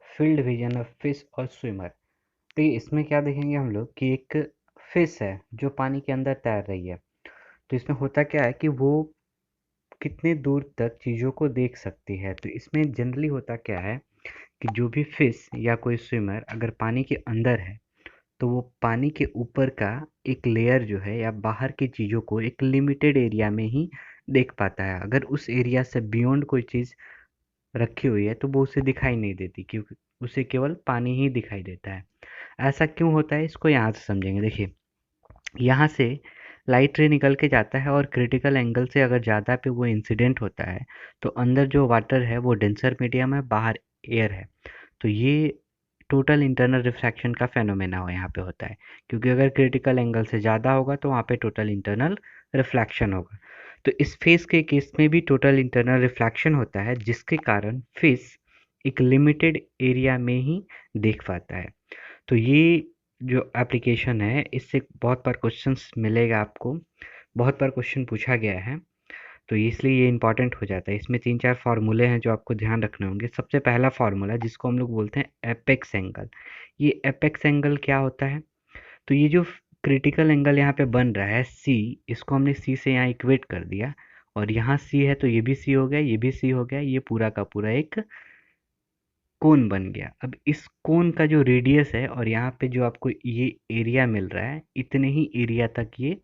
field vision of fish और स्विमर। तो इसमें क्या देखेंगे हम लोग कि एक फिश है जो पानी के अंदर तैर रही है। तो इसमें होता क्या है कि वो कितने दूर तक चीज़ों को देख सकती है। तो इसमें जनरली होता क्या है कि जो भी फिश या कोई स्विमर अगर पानी के अंदर है तो वो पानी के ऊपर का एक लेयर जो है या बाहर की चीज़ों को एक लिमिटेड एरिया में ही देख पाता है। अगर उस एरिया से बियॉन्ड कोई चीज़ रखी हुई है तो वो उसे दिखाई नहीं देती, क्योंकि उसे केवल पानी ही दिखाई देता है। ऐसा क्यों होता है इसको यहाँ से समझेंगे। देखिए यहाँ से लाइट रे निकल के जाता है और क्रिटिकल एंगल से अगर ज़्यादा पे वो इंसिडेंट होता है तो अंदर जो वाटर है वो डेंसर मीडियम है, बाहर एयर है। तो ये टोटल इंटरनल रिफ्रैक्शन का फेनोमेना हो यहाँ पे होता है, क्योंकि अगर क्रिटिकल एंगल से ज़्यादा होगा तो वहाँ पे टोटल इंटरनल रिफ्लेक्शन होगा। तो इस फेस के केस में भी टोटल इंटरनल रिफ्लेक्शन होता है, जिसके कारण फेस एक लिमिटेड एरिया में ही देख पाता है। तो ये जो एप्लीकेशन है इससे बहुत बार क्वेश्चंस मिलेगा आपको, बहुत बार क्वेश्चन पूछा गया है, तो इसलिए ये इंपॉर्टेंट हो जाता है। इसमें 3-4 फार्मूले हैं जो आपको ध्यान रखने होंगे। सबसे पहला फार्मूला जिसको हम लोग बोलते हैं एपेक्स एंगल। ये एपेक्स एंगल क्या होता है, तो ये जो क्रिटिकल एंगल यहाँ पे बन रहा है सी, इसको हमने सी से यहाँ इक्वेट कर दिया, और यहाँ सी है तो ये भी सी हो गया, ये भी सी हो गया, ये पूरा का पूरा एक कोन बन गया। अब इस कोन का जो रेडियस है और यहाँ पे जो आपको ये एरिया मिल रहा है, इतने ही एरिया तक ये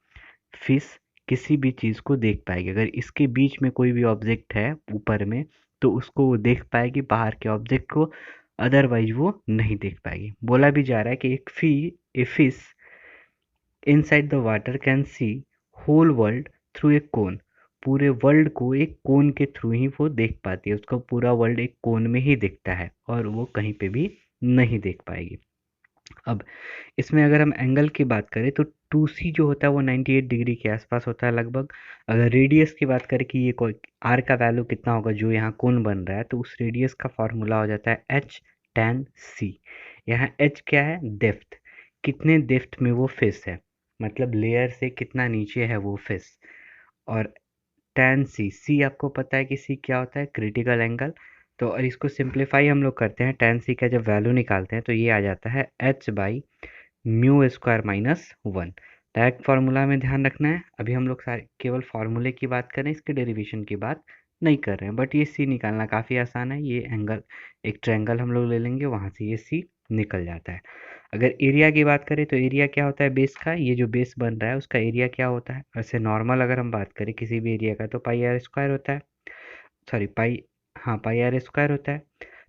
फिश किसी भी चीज़ को देख पाएगी। अगर इसके बीच में कोई भी ऑब्जेक्ट है ऊपर में तो उसको वो देख पाएगी, बाहर के ऑब्जेक्ट को, अदरवाइज वो नहीं देख पाएगी। बोला भी जा रहा है कि a fish inside the water can see whole world through a cone. पूरे वर्ल्ड को एक कोन के थ्रू ही वो देख पाती है, उसको पूरा वर्ल्ड एक कोन में ही दिखता है और वो कहीं पे भी नहीं देख पाएगी। अब इसमें अगर हम एंगल की बात करें तो 2C जो होता है वो 98 डिग्री के आसपास होता है लगभग। अगर रेडियस की बात करें कि ये कोई आर का वैल्यू कितना होगा जो यहाँ कोण बन रहा है, तो उस रेडियस का फॉर्मूला हो जाता है एच tan सी। यहाँ एच क्या है? डेप्थ, कितने डेप्थ में वो फिश है, मतलब लेयर से कितना नीचे है वो फिश। और tan सी, सी आपको पता है कि सी क्या होता है? Critical angle. तो और इसको सिंप्लीफाई हम लोग करते हैं, tan सी का जब वैल्यू निकालते हैं तो ये आ जाता है H by mu square minus 1। Direct formula में ध्यान रखना है, अभी हम लोग सारे केवल फार्मूले की बात करें, इसके डेरिवेशन की बात नहीं कर रहे हैं। बट ये सी निकालना काफ़ी आसान है। ये एंगल, एक ट्रायंगल हम लोग ले लेंगे, वहाँ से ये सी निकल जाता है। अगर एरिया की बात करें तो एरिया क्या होता है बेस का? ये जो बेस बन रहा है उसका एरिया क्या होता है? वैसे नॉर्मल अगर हम बात करें किसी भी एरिया का तो पाई आर स्क्वायर होता है, सॉरी पाई, हाँ पाई आर स्क्वायर होता है।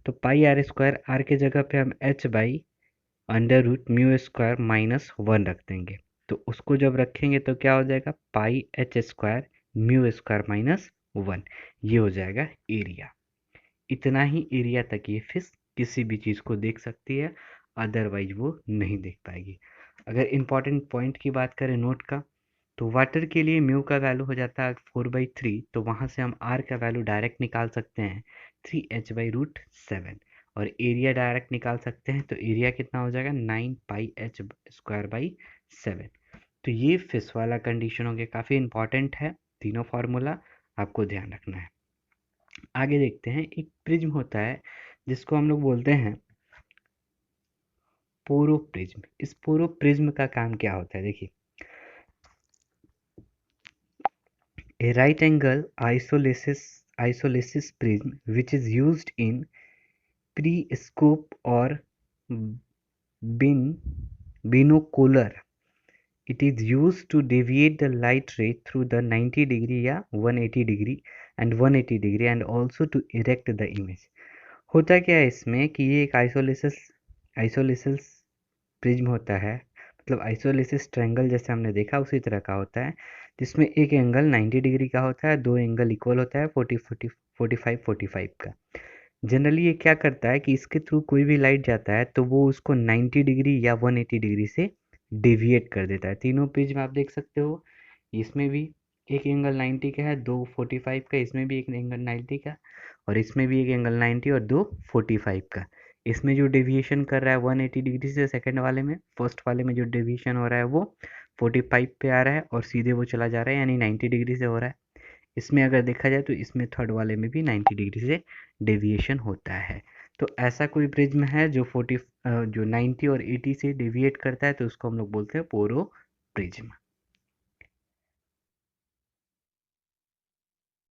तो पाई आर स्क्वायर, आर के जगह पे हम H by under root mu square minus 1 रख देंगे। तो उसको जब रखेंगे तो क्या हो जाएगा? Pi h square mu square minus 1, ये हो जाएगा एरिया। इतना ही एरिया तक ये फिश किसी भी चीज़ को देख सकती है, अदरवाइज वो नहीं देख पाएगी। अगर इम्पॉर्टेंट पॉइंट की बात करें नोट का, तो वाटर के लिए म्यू का वैल्यू हो जाता है 4/3, तो वहाँ से हम आर का वैल्यू डायरेक्ट निकाल सकते हैं 3h/√7। और एरिया डायरेक्ट निकाल सकते हैं, तो एरिया कितना हो जाएगा? 9πh² 7। तो ये फिश वाला कंडीशन हो गया, काफ़ी इंपॉर्टेंट है, तीनों फार्मूला आपको ध्यान रखना है। आगे देखते हैं, एक प्रिज्म होता है जिसको हम लोग बोलते हैं पोरो प्रिज्म। इस पोरो प्रिज्म का काम क्या होता है? देखिए, a right angle isolysis prism which is used in periscope or bin binocular. It is used to deviate the light ray through the 90 degree या 180 degree and 180 degree and also to erect the image. होता क्या है इसमें कि ये एक आइसोलिसिस prism होता है, मतलब आइसोलिसिस ट्रायंगल जैसे हमने देखा उसी तरह का होता है, जिसमें एक एंगल 90 डिग्री का होता है, दो एंगल इक्वल होता है 45 का। जनरली ये क्या करता है कि इसके थ्रू कोई भी लाइट जाता है तो वो उसको 90 डिग्री या 180 डिग्री से डेविएट कर देता है। तीनों प्रिज्म आप देख सकते हो, इसमें भी एक एंगल 90 का है, दो 45 का, इसमें भी एक एंगल 90 का, और इसमें भी एक एंगल 90 और दो 45 का। इसमें जो डेविएशन कर रहा है 180 डिग्री से सेकंड वाले में, फर्स्ट वाले में जो डेविएशन हो रहा है वो 45 पे आ रहा है और सीधे वो चला जा रहा है, यानी 90 डिग्री से हो रहा है। इसमें अगर देखा जाए तो इसमें थर्ड वाले में भी 90 डिग्री से डेविएशन होता है। तो ऐसा कोई प्रिज्म है जो 90 और 80 से डेविएट करता है, तो उसको हम लोग बोलते हैं पोरो प्रिज्म।